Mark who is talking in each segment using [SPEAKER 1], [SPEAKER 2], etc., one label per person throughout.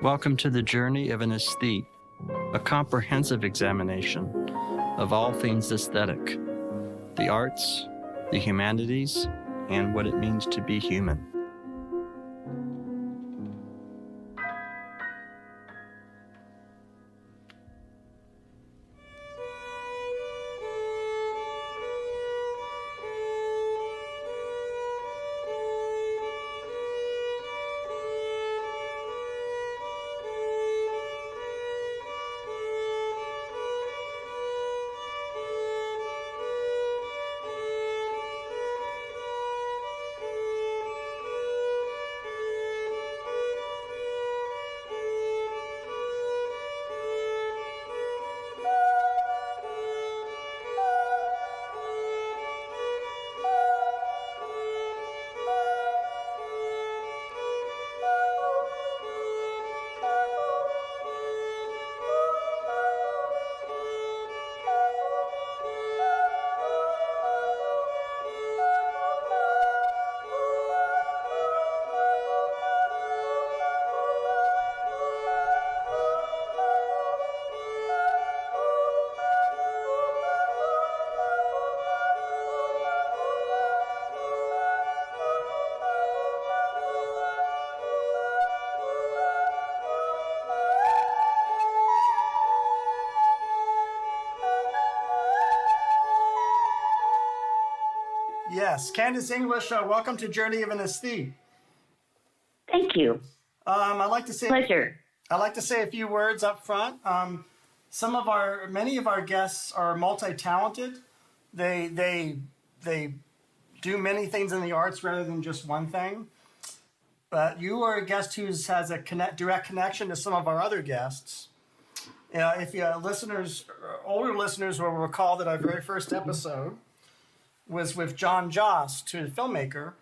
[SPEAKER 1] Welcome to the journey of an aesthete, a comprehensive examination of all things aesthetic, the arts, the humanities, and what it means to be human.
[SPEAKER 2] Yes, Candace English, welcome to Journey of an Aesthete.
[SPEAKER 3] Thank you.
[SPEAKER 2] I'd like to say
[SPEAKER 3] Pleasure.
[SPEAKER 2] I'd like to say a few words up front. Many of our guests are multi-talented. They do many things in the arts rather than just one thing. But you are a guest who has a direct connection to some of our other guests. If older listeners will recall that our very first episode was with Jon Jost, who's a filmmaker,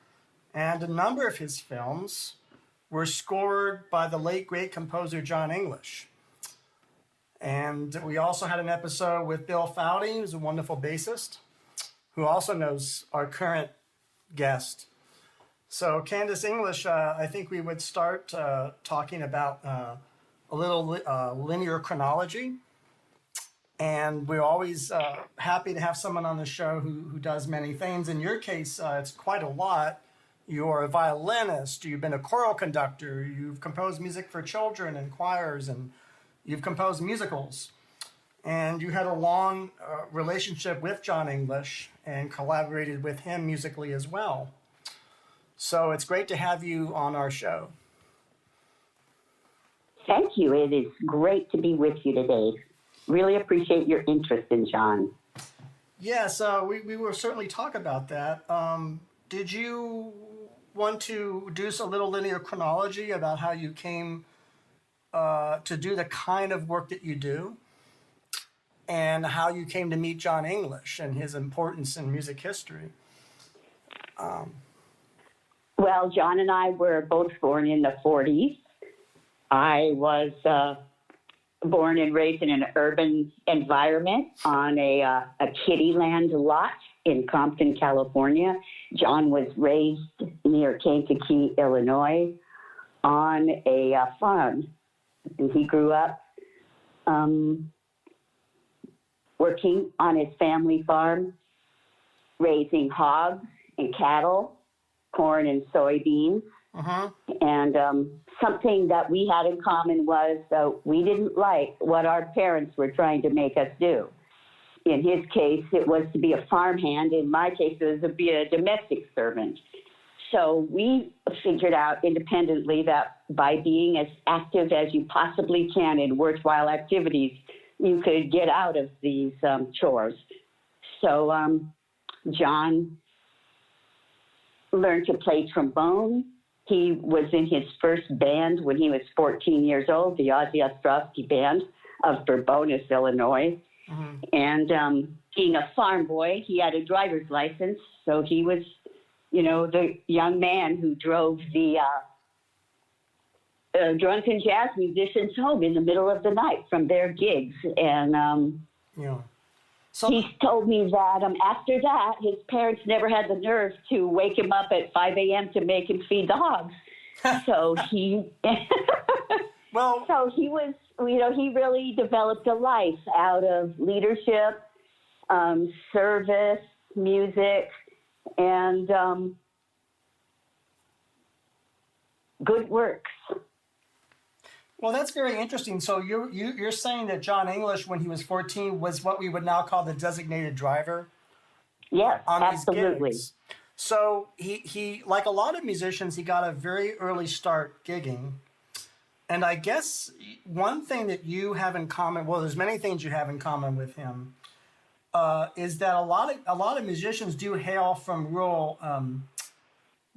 [SPEAKER 2] and a number of his films were scored by the late, great composer Jon English. And we also had an episode with Bill Foudy, who's a wonderful bassist, who also knows our current guest. So Candace English, I think we would start talking about a little linear chronology. And we're always happy to have someone on the show who does many things. In your case, it's quite a lot. You're a violinist, you've been a choral conductor, you've composed music for children and choirs, and you've composed musicals. And you had a long relationship with Jon English and collaborated with him musically as well. So it's great to have you on our show.
[SPEAKER 3] Thank you. It is great to be with you today. Really appreciate your interest in Jon.
[SPEAKER 2] Yes, we will certainly talk about that. Did you want to do a little linear chronology about how you came to do the kind of work that you do and how you came to meet Jon English and his importance in music history?
[SPEAKER 3] Well, Jon and I were both born in the 40s. I was born and raised in an urban environment on a Kittyland lot in Compton, California. Jon was raised near Kankakee, Illinois, on a farm. And he grew up working on his family farm, raising hogs and cattle, corn and soybeans.
[SPEAKER 2] Uh-huh.
[SPEAKER 3] And something that we had in common was we didn't like what our parents were trying to make us do. In his case, it was to be a farmhand. In my case, it was to be a domestic servant. So we figured out independently that by being as active as you possibly can in worthwhile activities, you could get out of these chores. So Jon learned to play trombone. He was in his first band when he was 14 years old, the Ozzy Ostrowski Band of Bourbonnais, Illinois.
[SPEAKER 2] Mm-hmm.
[SPEAKER 3] And being a farm boy, he had a driver's license, so he was, the young man who drove the drunken jazz musicians home in the middle of the night from their gigs. And
[SPEAKER 2] So
[SPEAKER 3] he told me that after that, his parents never had the nerve to wake him up at 5 a.m. to make him feed the hogs. So he
[SPEAKER 2] Well,
[SPEAKER 3] So he was, he really developed a life out of leadership, service, music, and good works.
[SPEAKER 2] well, that's very interesting. So you're saying that Jon English, when he was 14, was what we would now call the designated driver
[SPEAKER 3] Yes,
[SPEAKER 2] on
[SPEAKER 3] absolutely.
[SPEAKER 2] these gigs. So he, like a lot of musicians, he got a very early start gigging. And I guess one thing that you have in common, well, there's many things you have in common with him, is that a lot of musicians do hail from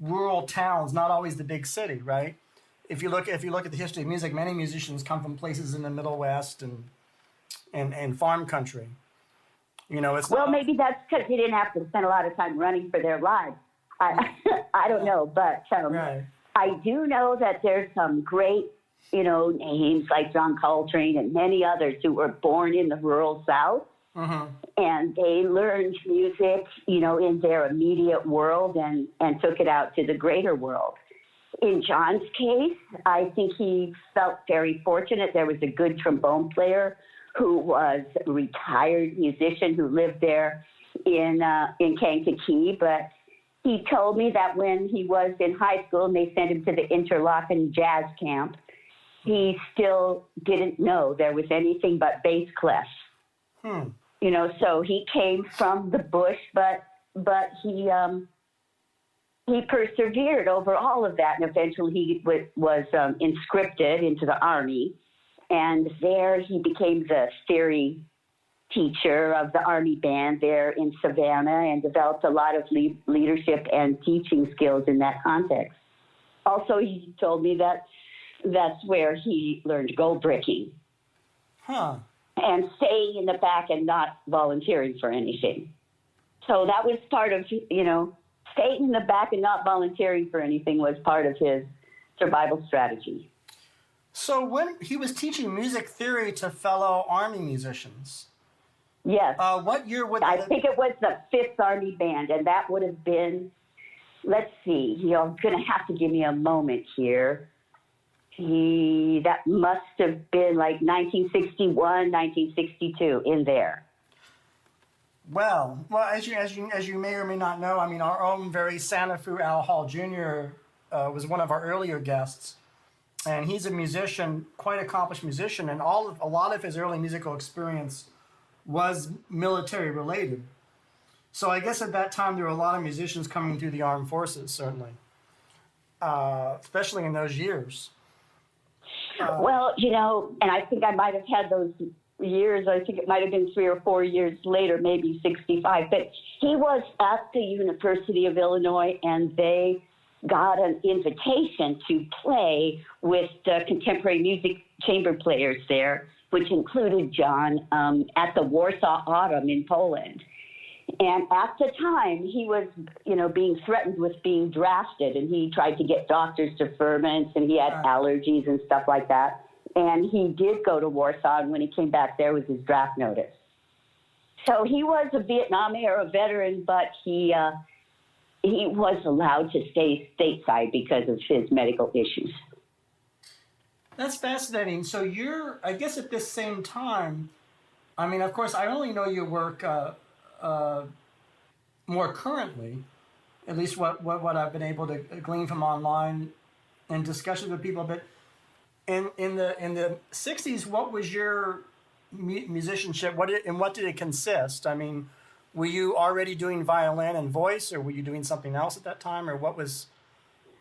[SPEAKER 2] rural towns, not always the big city, right? If you look at the history of music, many musicians come from places in the Middle West and farm country. It's
[SPEAKER 3] Well,
[SPEAKER 2] not,
[SPEAKER 3] maybe that's because he didn't have to spend a lot of time running for their lives. I don't know, but
[SPEAKER 2] right.
[SPEAKER 3] I do know that there's some great, names like John Coltrane and many others who were born in the rural South.
[SPEAKER 2] Mm-hmm.
[SPEAKER 3] And they learned music, in their immediate world and took it out to the greater world. In Jon's case, I think he felt very fortunate. There was a good trombone player who was a retired musician who lived there in Kankakee, but he told me that when he was in high school and they sent him to the Interlochen jazz camp, he still didn't know there was anything but bass clef. So he came from the bush, but he persevered over all of that, and eventually he was inscripted into the Army, and there he became the theory teacher of the Army band there in Savannah and developed a lot of leadership and teaching skills in that context. Also, he told me that that's where he learned gold bricking.
[SPEAKER 2] Huh.
[SPEAKER 3] And staying in the back and not volunteering for anything. So that was part of, staying in the back and not volunteering for anything was part of his survival strategy.
[SPEAKER 2] So when he was teaching music theory to fellow Army musicians,
[SPEAKER 3] yes,
[SPEAKER 2] what year would
[SPEAKER 3] I think it was the 5th Army Band, and that would have been, let's see, you're going to have to give me a moment here. That must have been like 1961, 1962, in there.
[SPEAKER 2] Well, as you may or may not know, I mean, our own very Santa Fe Al Hall Jr. Was one of our earlier guests, and he's a musician, quite accomplished musician, and a lot of his early musical experience was military related. So I guess at that time there were a lot of musicians coming through the armed forces, certainly, especially in those years.
[SPEAKER 3] Well, and I think I might have had those years. I think it might have been 3 or 4 years later, maybe 65. But he was at the University of Illinois, and they got an invitation to play with the contemporary music chamber players there, which included Jon, at the Warsaw Autumn in Poland. And at the time, he was, being threatened with being drafted, and he tried to get doctor's deferments, and he had allergies and stuff like that. And he did go to Warsaw, and when he came back, there was his draft notice. So he was a Vietnam-era veteran, but he was allowed to stay stateside because of his medical issues.
[SPEAKER 2] That's fascinating. So I guess at this same time, I mean, of course, I only know your work more currently, at least what I've been able to glean from online and discussions with people. But in the 60s, what was your musicianship? What did it consist? I mean, were you already doing violin and voice, or were you doing something else at that time, or what was?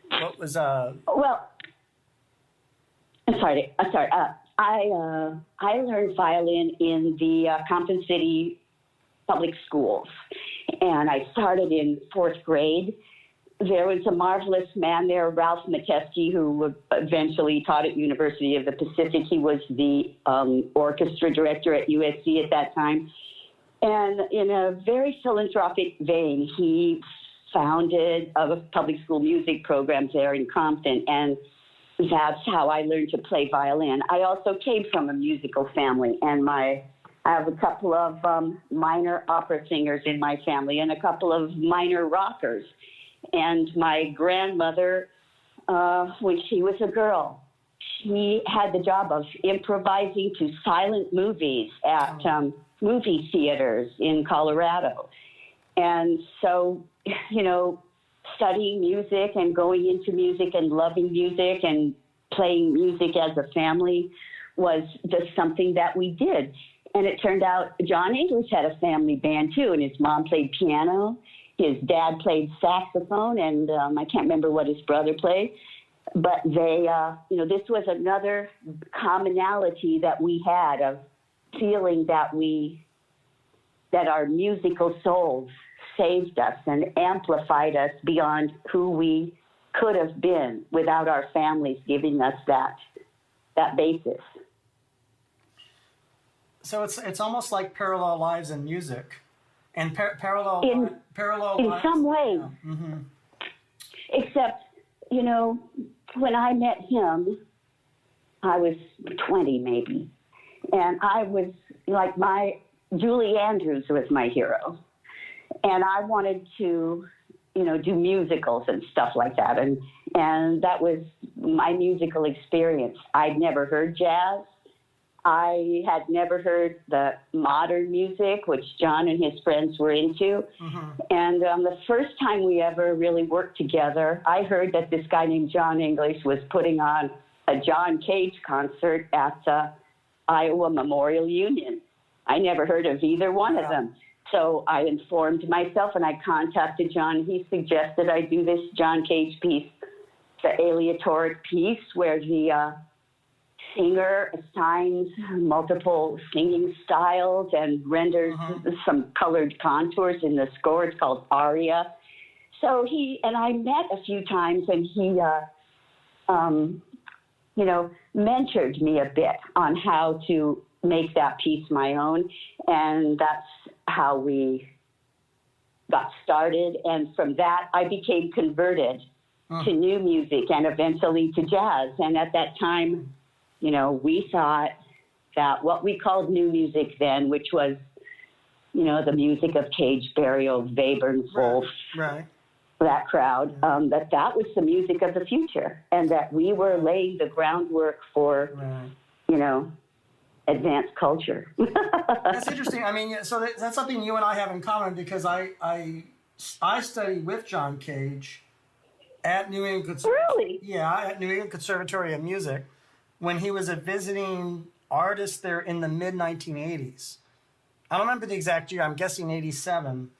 [SPEAKER 3] Well, I'm sorry. I learned violin in the Compton City public schools, and I started in 4th grade. There was a marvelous man there, Ralph Matesky, who eventually taught at University of the Pacific. He was the orchestra director at USC at that time. And in a very philanthropic vein, he founded a public school music program there in Compton, and that's how I learned to play violin. I also came from a musical family, and I have a couple of minor opera singers in my family and a couple of minor rockers. And my grandmother, when she was a girl, she had the job of improvising to silent movies at movie theaters in Colorado. And so, studying music and going into music and loving music and playing music as a family was just something that we did. And it turned out Jon English had a family band too, and his mom played piano. His dad played saxophone, and I can't remember what his brother played. But they, this was another commonality that we had of feeling that our musical souls saved us and amplified us beyond who we could have been without our families giving us that basis.
[SPEAKER 2] So it's almost like parallel lives in music, and parallel
[SPEAKER 3] in
[SPEAKER 2] lives.
[SPEAKER 3] Some ways.
[SPEAKER 2] Yeah. Mm-hmm.
[SPEAKER 3] Except, when I met him, I was 20 maybe, and I was like Julie Andrews was my hero, and I wanted to, do musicals and stuff like that, and that was my musical experience. I'd never heard jazz. I had never heard the modern music, which Jon and his friends were into. Mm-hmm. And the first time we ever really worked together, I heard that this guy named Jon English was putting on a John Cage concert at the Iowa Memorial Union. I never heard of either one of them. So I informed myself, and I contacted Jon. He suggested I do this John Cage piece, the aleatoric piece, where the singer assigns multiple singing styles and renders some colored contours in the score. It's called aria. So he and I met a few times, and he, mentored me a bit on how to make that piece my own. And that's how we got started. And from that, I became converted to new music and eventually to jazz. And at that time, we thought that what we called new music then, which was, the music of Cage, Barrio, Webern, Wolf, that crowd, that was the music of the future, and that we were laying the groundwork for, advanced culture.
[SPEAKER 2] That's interesting. I mean, so that's something you and I have in common, because I studied with John Cage at New England.
[SPEAKER 3] Really?
[SPEAKER 2] Yeah, at New England Conservatory of Music, when he was a visiting artist there in the mid-1980s. I don't remember the exact year. I'm guessing 87.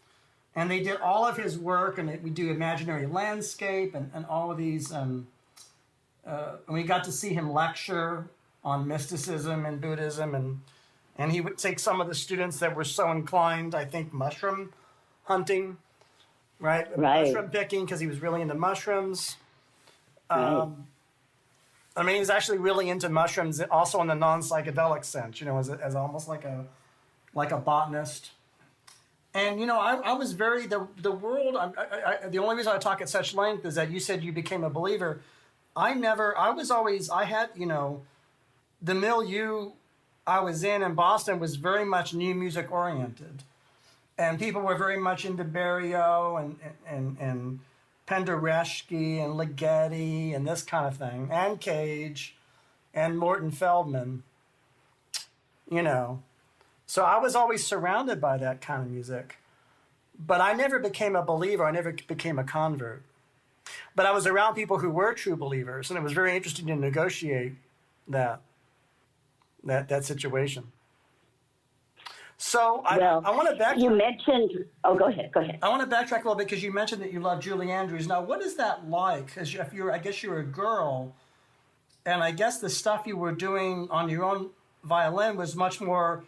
[SPEAKER 2] And they did all of his work, and we do imaginary landscape and all of these. And we got to see him lecture on mysticism and Buddhism. And he would take some of the students that were so inclined, I think, mushroom hunting, right? Mushroom picking, because he was really into mushrooms. Right. I mean, he was actually really into mushrooms, also in the non-psychedelic sense, as almost like a botanist. And I was very the world. The only reason I talk at such length is that you said you became a believer. I had the milieu I was in Boston was very much new music oriented, and people were very much into Barrio and Penderecki and Ligeti and this kind of thing, and Cage and Morton Feldman, So I was always surrounded by that kind of music. But I never became a believer. I never became a convert. But I was around people who were true believers, and it was very interesting to negotiate that situation. So I want to backtrack.
[SPEAKER 3] You mentioned. Oh, go ahead.
[SPEAKER 2] I want to backtrack a little bit, because you mentioned that you love Julie Andrews. Now, what is that like? Because I guess you're a girl, and I guess the stuff you were doing on your own violin was much more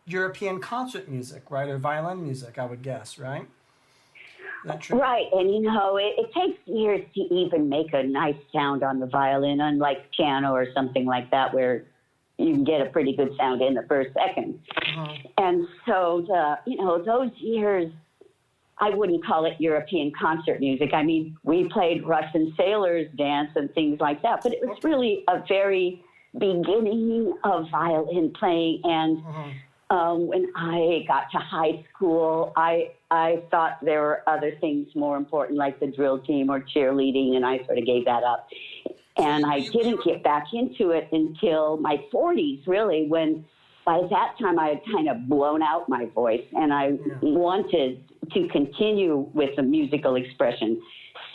[SPEAKER 2] European concert music, right, or violin music, I would guess, right? Is that true?
[SPEAKER 3] Right, and it takes years to even make a nice sound on the violin, unlike piano or something like that, where you can get a pretty good sound in the first second. And so, those years, I wouldn't call it European concert music. I mean, we played Russian sailors dance and things like that, but it was really a very beginning of violin playing. And when I got to high school, I thought there were other things more important, like the drill team or cheerleading, and I sort of gave that up. And I didn't get back into it until my 40s, really, when by that time I had kind of blown out my voice and I wanted to continue with the musical expression.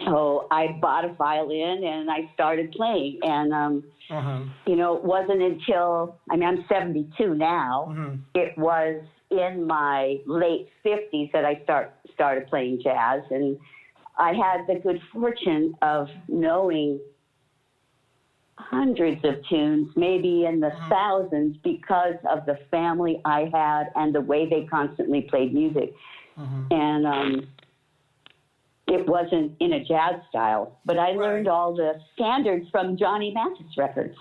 [SPEAKER 3] So I bought a violin and I started playing. And, you know, it wasn't until, I mean, I'm 72 now. It was in my late 50s that I started playing jazz. And I had the good fortune of knowing hundreds of tunes, maybe in the thousands, because of the family I had and the way they constantly played music. And it wasn't in a jazz style, but I learned all the standards from Johnny Mathis records.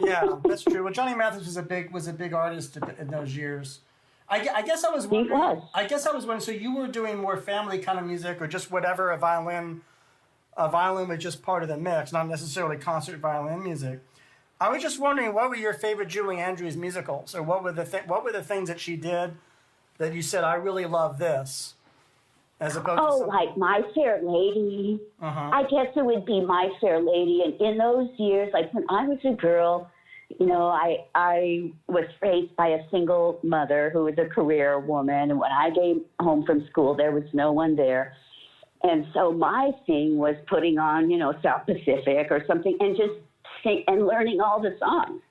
[SPEAKER 2] Yeah, that's true. Well, Johnny Mathis was a big artist in those years. I guess I was wondering.
[SPEAKER 3] He was.
[SPEAKER 2] I guess I was wondering. So you were doing more family kind of music, or just whatever? A violin was just part of the mix, not necessarily concert violin music. I was just wondering, what were your favorite Julie Andrews musicals, or what were the things that she did that you said, I really love this, as opposed to
[SPEAKER 3] like My Fair Lady. I guess it would be My Fair Lady. And in those years, like when I was a girl, you know, I was raised by a single mother who was a career woman. And when I came home from school, there was no one there. And so my thing was putting on, you know, South Pacific or something and just sing and learning all the songs.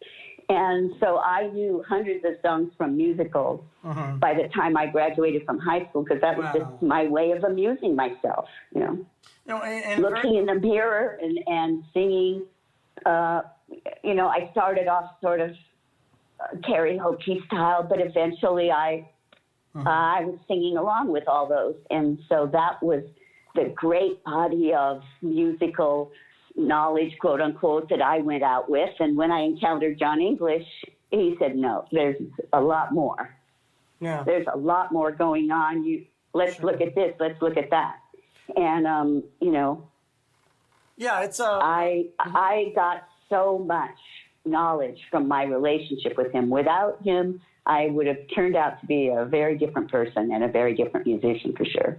[SPEAKER 3] And so I knew hundreds of songs from musicals by the time I graduated from high school, because that was just my way of amusing myself, you know. And looking in the mirror and singing. You know, I started off sort of karaoke style, but eventually I was singing along with all those. And so that was the great body of musical knowledge, quote unquote, that I went out with. And when I encountered Jon English, he said, no, there's a lot more. Yeah. There's a lot more going on. Let's look at this. Let's look at that. And, you know,
[SPEAKER 2] it's
[SPEAKER 3] I got so much knowledge from my relationship with him. Without him, I would have turned out to be a very different person and a very different musician for sure.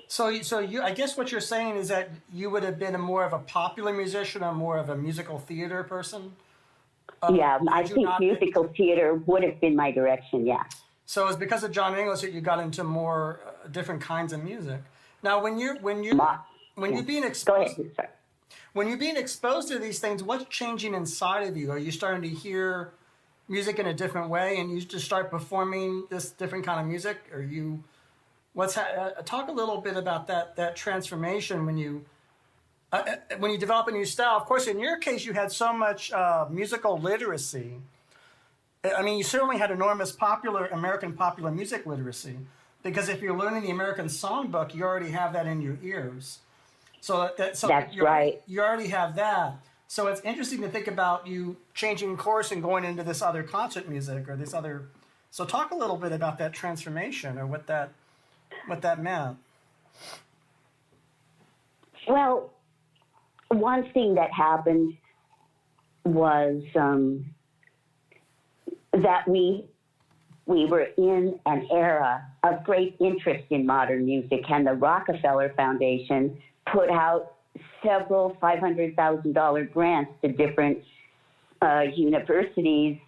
[SPEAKER 2] So you, I guess what you're saying is that you would have been more of a popular musician or more of a musical theater person?
[SPEAKER 3] Yeah, I think musical theater would have been my direction, yeah.
[SPEAKER 2] So it was because of Jon English that you got into more different kinds of music. Now, when you're being exposed, when you're being exposed to these things, what's changing inside of you? Are you starting to hear music in a different way, and you just start performing this different kind of music? Or you, talk a little bit about that transformation when you develop a new style. Of course, in your case, you had so much musical literacy. I mean, you certainly had enormous American popular music literacy, because if you're learning the American songbook, you already have that in your ears. So that's right. You already have that. So it's interesting to think about you changing course and going into this other concert music or this other. So talk a little bit about that transformation or what that meant.
[SPEAKER 3] Well, one thing that happened was that we were in an era of great interest in modern music, and the Rockefeller Foundation put out several $500,000 grants to different universities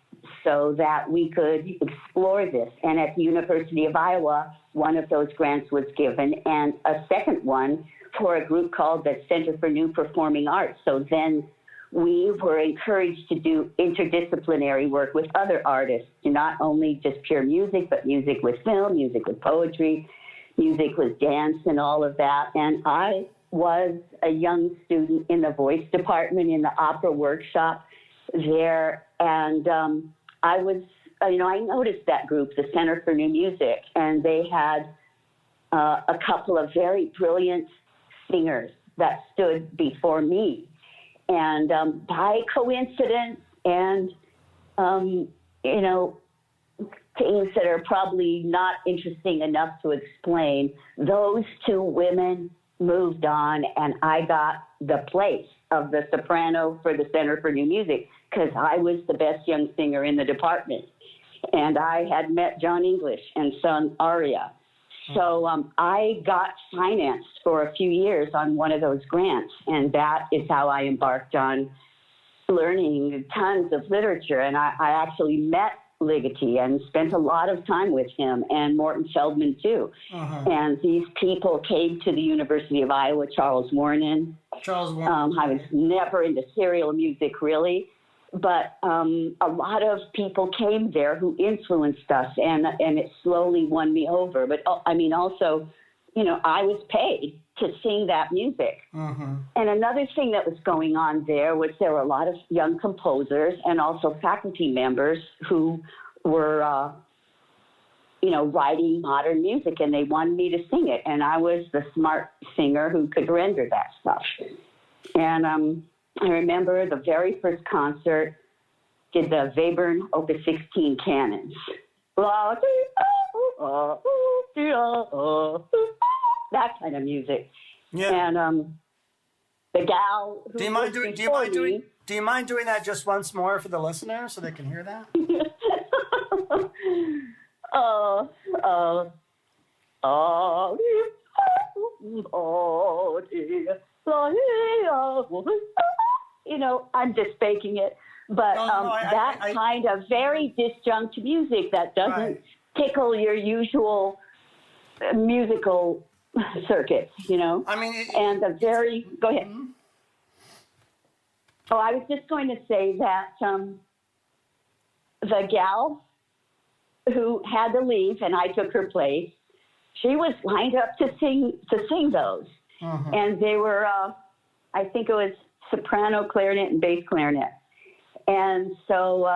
[SPEAKER 3] so that we could explore this. And at the University of Iowa, one of those grants was given, and a second one for a group called the Center for New Performing Arts. So then we were encouraged to do interdisciplinary work with other artists, not only just pure music, but music with film, music with poetry, music with dance, and all of that. And I was a young student in the voice department in the opera workshop there. And I was, I noticed that group, the Center for New Music, and they had a couple of very brilliant singers that stood before me. And by coincidence and, things that are probably not interesting enough to explain, those two women moved on, and I got the place of the soprano for the Center for New Music because I was the best young singer in the department. And I had met Jon English and sung aria. So I got financed for a few years on one of those grants, and that is how I embarked on learning tons of literature. And I actually met Ligeti and spent a lot of time with him, and Morton Feldman too. And these people came to the University of Iowa, Charles Warren. I was never into serial music really, but a lot of people came there who influenced us, and it slowly won me over. But I mean, also, you know, I was paid to sing that music. And another thing that was going on there was there were a lot of young composers and also faculty members who were, you know, writing modern music, and they wanted me to sing it. And I was the smart singer who could render that stuff. And I remember the very first concert did the Webern Opus 16 canons. That kind of music.
[SPEAKER 2] Yeah.
[SPEAKER 3] And the gal who
[SPEAKER 2] do you mind doing that just once more for the listener so they can hear that?
[SPEAKER 3] You know, I'm just faking it. But that kind of very disjunct music that doesn't tickle your usual musical circuits, you know?
[SPEAKER 2] I mean,
[SPEAKER 3] go ahead. Oh, I was just going to say that the gal who had to leave and I took her place, she was lined up to sing those. And they were, I think it was soprano, clarinet, and bass clarinet. And so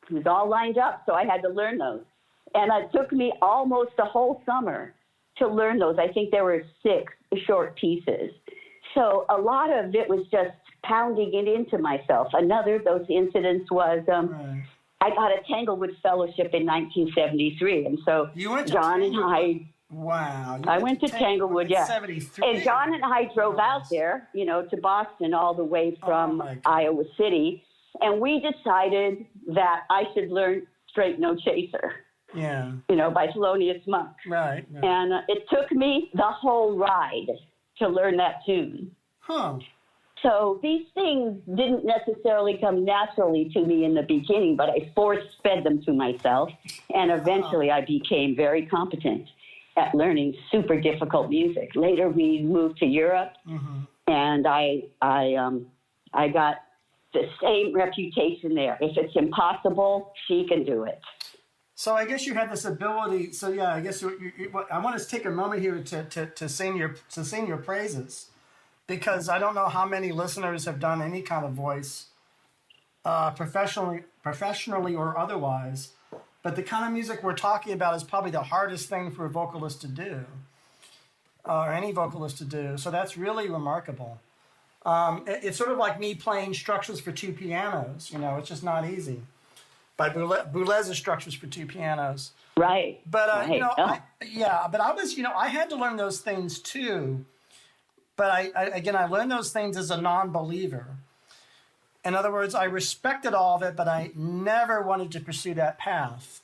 [SPEAKER 3] it was all lined up, so I had to learn those. And it took me almost a whole summer to learn those. I think there were 6 short pieces. So a lot of it was just pounding it into myself. Another of those incidents was I got a Tanglewood Fellowship in 1973. And so Jon and I...
[SPEAKER 2] Wow.
[SPEAKER 3] I went to Tanglewood, yeah.
[SPEAKER 2] 73.
[SPEAKER 3] And Jon and I drove out there, you know, to Boston all the way from Iowa City. And we decided that I should learn Straight No Chaser.
[SPEAKER 2] Yeah.
[SPEAKER 3] You know, by Thelonious Monk.
[SPEAKER 2] Right.
[SPEAKER 3] And it took me the whole ride to learn that tune. So these things didn't necessarily come naturally to me in the beginning, but I force-fed them to myself. And eventually I became very competent at learning super difficult music. Later we moved to Europe, and I got the same reputation there. If it's impossible, she can do it.
[SPEAKER 2] So I guess you had this ability. So yeah, I guess I want to take a moment here to sing your praises, because I don't know how many listeners have done any kind of voice, professionally or otherwise. But the kind of music we're talking about is probably the hardest thing for a vocalist to do, or any vocalist to do. So that's really remarkable. It's sort of like me playing structures for 2 pianos. You know, it's just not easy. By Boulez's structures for 2 pianos.
[SPEAKER 3] Right.
[SPEAKER 2] But you know, but I was, you know, I had to learn those things too. But I learned those things as a non-believer. In other words, I respected all of it, but I never wanted to pursue that path.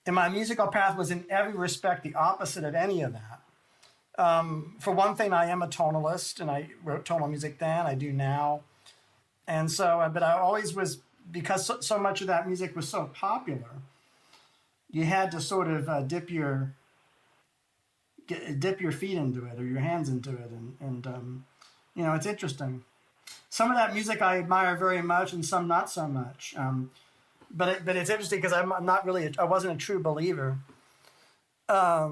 [SPEAKER 2] And my musical path was in every respect the opposite of any of that. For one thing, I am a tonalist, and I wrote tonal music then, I do now. And so, but I always was, because so much of that music was so popular, you had to sort of dip your feet into it or your hands into it. And you know, it's interesting. Some of that music I admire very much, and some not so much. But it's interesting because I wasn't a true believer. I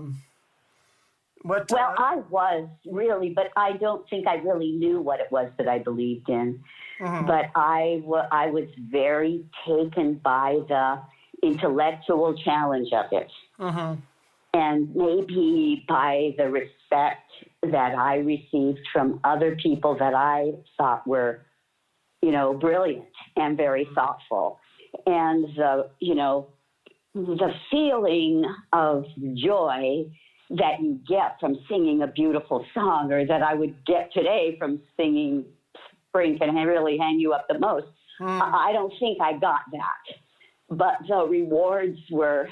[SPEAKER 3] was really, but I don't think I really knew what it was that I believed in. But I was very taken by the intellectual challenge of it. And maybe by the respect that I received from other people that I thought were, you know, brilliant and very thoughtful. And the feeling of joy that you get from singing a beautiful song, or that I would get today from singing Spring Can Really Hang You Up the Most. I don't think I got that. But the rewards were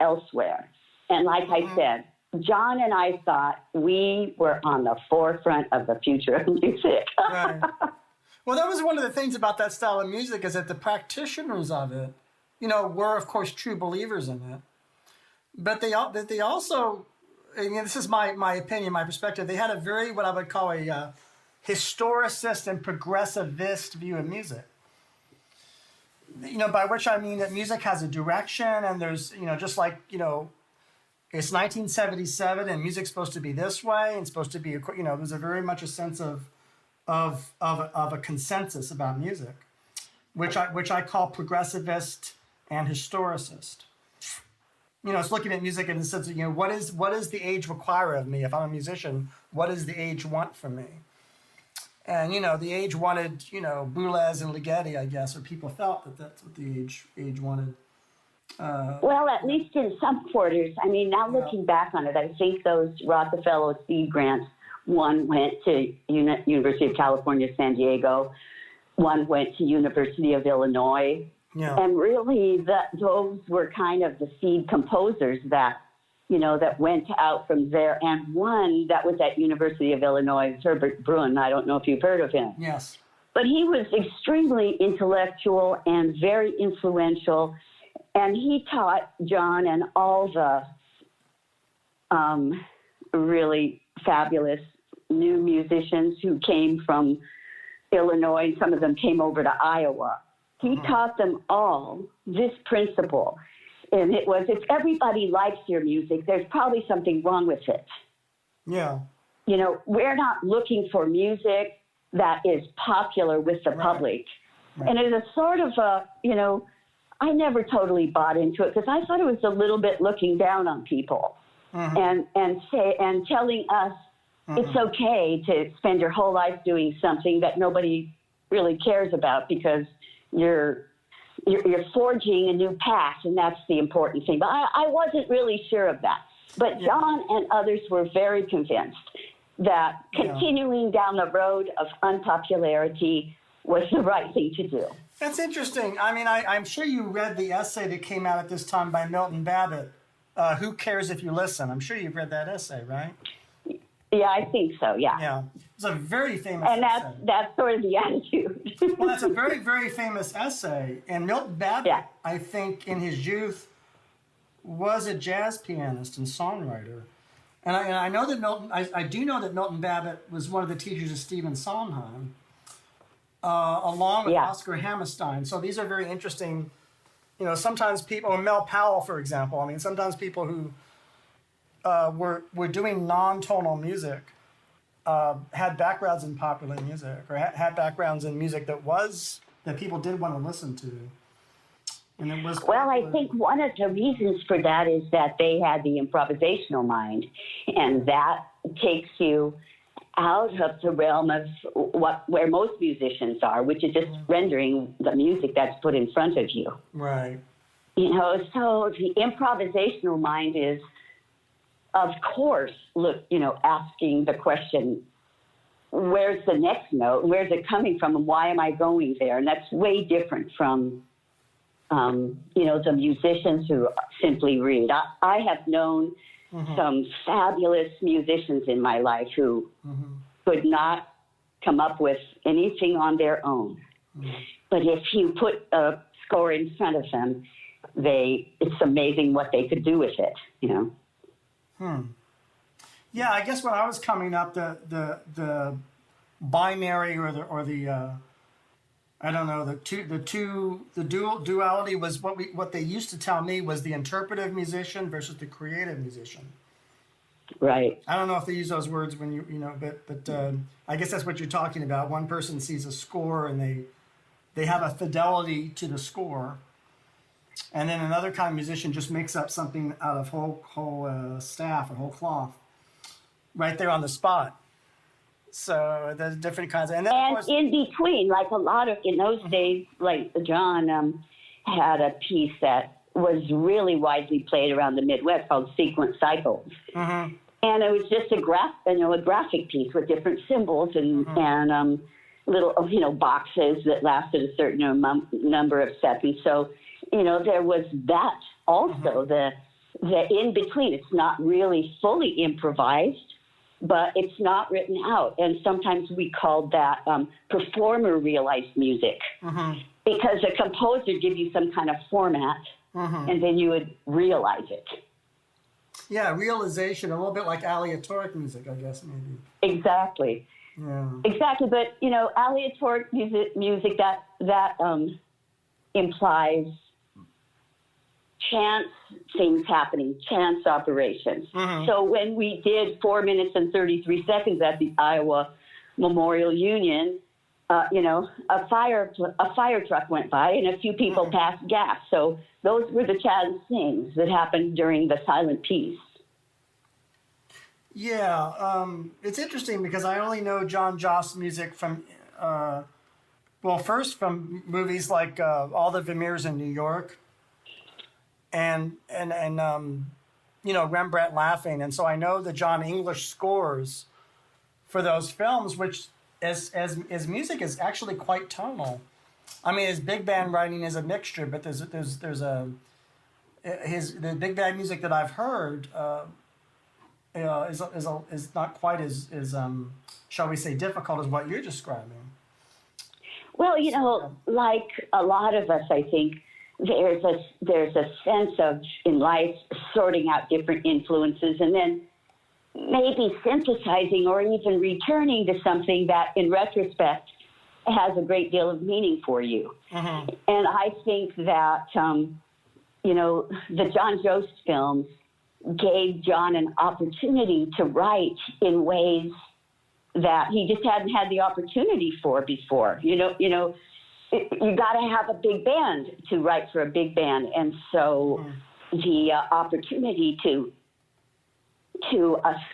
[SPEAKER 3] elsewhere. And like I said, Jon and I thought we were on the forefront of the future of music.
[SPEAKER 2] Right. Well, that was one of the things about that style of music, is that the practitioners of it, were of course true believers in it, but they also, and this is my opinion, my perspective, they had a very, what I would call a historicist and progressivist view of music. By which I mean that music has a direction, and there's, just like, it's 1977 and music's supposed to be this way and supposed to be, there's a very much a sense of a consensus about music, which I call progressivist and historicist. It's looking at music in the sense of, what does the age require of me? If I'm a musician, what does the age want from me? And, the age wanted, Boulez and Ligeti, I guess, or people felt that that's what the age wanted.
[SPEAKER 3] Well, at least in some quarters. I mean, now looking back on it, I think those Rockefeller seed grants, one went to University of California, San Diego, one went to University of Illinois.
[SPEAKER 2] Yeah.
[SPEAKER 3] And really, those were kind of the seed composers that, that went out from there. And one that was at University of Illinois, Herbert Bruin. I don't know if you've heard of him.
[SPEAKER 2] Yes.
[SPEAKER 3] But he was extremely intellectual and very influential. And he taught Jon and all the really fabulous new musicians who came from Illinois. Some of them came over to Iowa. He taught them all this principle. And it was, if everybody likes your music, there's probably something wrong with it.
[SPEAKER 2] Yeah.
[SPEAKER 3] We're not looking for music that is popular with the public. Right. And it's a sort of I never totally bought into it, because I thought it was a little bit looking down on people and telling us it's okay to spend your whole life doing something that nobody really cares about, because you're forging a new path, and that's the important thing. But I wasn't really sure of that. But Jon and others were very convinced that continuing down the road of unpopularity was the right thing to do.
[SPEAKER 2] That's interesting. I mean, I'm sure you read the essay that came out at this time by Milton Babbitt, Who Cares If You Listen? I'm sure you've read that essay, right?
[SPEAKER 3] Yeah, I think so, yeah.
[SPEAKER 2] Yeah. It's a very famous essay.
[SPEAKER 3] And that's sort of the attitude.
[SPEAKER 2] Well, that's a very, very famous essay. And Milton Babbitt, I think, in his youth, was a jazz pianist and songwriter. And I know that I do know that Milton Babbitt was one of the teachers of Stephen Sondheim, along with Oscar Hammerstein. So these are very interesting, sometimes people, or Mel Powell, for example. I mean, sometimes people who were doing non-tonal music had backgrounds in popular music, or had backgrounds in music that people did want to listen to. And it was
[SPEAKER 3] well, I think one of the reasons for that is that they had the improvisational mind, and that takes you out of the realm of where most musicians are, which is just rendering the music that's put in front of you.
[SPEAKER 2] Right.
[SPEAKER 3] So the improvisational mind is, of course, asking the question, where's the next note? Where's it coming from? And why am I going there? And that's way different from, the musicians who simply read. I have known some fabulous musicians in my life who could not come up with anything on their own. But if you put a score in front of them, it's amazing what they could do with it,
[SPEAKER 2] Yeah, I guess when I was coming up, the binary or the I don't know, the duality was what they used to tell me was the interpretive musician versus the creative musician.
[SPEAKER 3] Right.
[SPEAKER 2] I don't know if they use those words when but I guess that's what you're talking about. One person sees a score and they have a fidelity to the score, and then another kind of musician just makes up something out of whole staff or whole cloth, right there on the spot. So there's different kinds of, and
[SPEAKER 3] of course, in between, like a lot of in those days, like Jon had a piece that was really widely played around the Midwest called Sequence Cycles, and it was just a graphic piece with different symbols and little boxes that lasted a certain number of seconds. So there was that also the in between. It's not really fully improvised, but it's not written out. And sometimes we called that performer realized music, because a composer gives you some kind of format, and then you would realize it.
[SPEAKER 2] Yeah, realization, a little bit like aleatoric music, I guess, maybe.
[SPEAKER 3] Exactly.
[SPEAKER 2] Yeah.
[SPEAKER 3] Exactly, but aleatoric music that implies chance things happening, chance operations. So when we did 4 minutes and 33 seconds at the Iowa Memorial Union, a fire truck went by and a few people passed gas. So those were the chance things that happened during the silent piece.
[SPEAKER 2] Yeah, it's interesting because I only know Jon Jost music from, first from movies like All the Vermeers in New York, and Rembrandt Laughing, and so I know the Jon English scores for those films, which as music is actually quite tonal. I mean, his big band writing is a mixture, but there's the big band music that I've heard. Is not quite as shall we say, difficult as what you're describing.
[SPEAKER 3] Well, like a lot of us, I think there's a sense of in life sorting out different influences and then maybe synthesizing or even returning to something that, in retrospect, has a great deal of meaning for you. And I think that the Jon Jost films gave Jon an opportunity to write in ways that he just hadn't had the opportunity for before. You got to have a big band to write for a big band, and so the opportunity to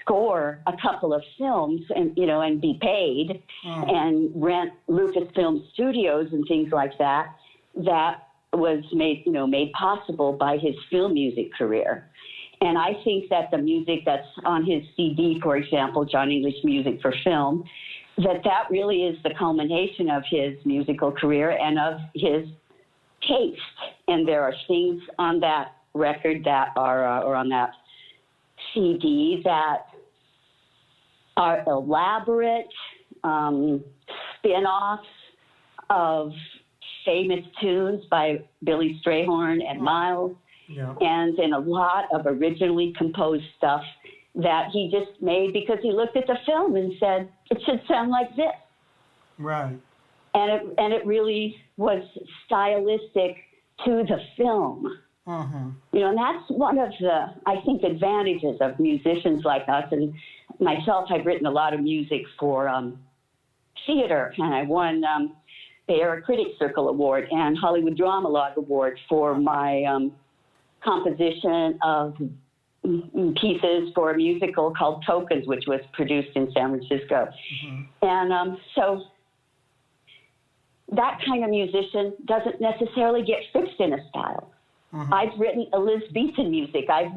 [SPEAKER 3] score a couple of films and be paid and rent Lucasfilm studios and things like that was made possible by his film music career. And I think that the music that's on his CD, for example, Jon English Music for Film, that really is the culmination of his musical career and of his taste. And there are things on that record that are, or on that CD, that are elaborate spin-offs of famous tunes by Billy Strayhorn and Miles. Yeah. And a lot of originally composed stuff that he just made because he looked at the film and said, it should sound like this.
[SPEAKER 2] Right.
[SPEAKER 3] And it really was stylistic to the film. And that's one of the, I think, advantages of musicians like us. And myself, I've written a lot of music for theater, and I won the Era Critics Circle Award and Hollywood Drama Log Award for my composition of pieces for a musical called Tokens, which was produced in San Francisco. And so that kind of musician doesn't necessarily get fixed in a style. I've written Elizabethan music. I've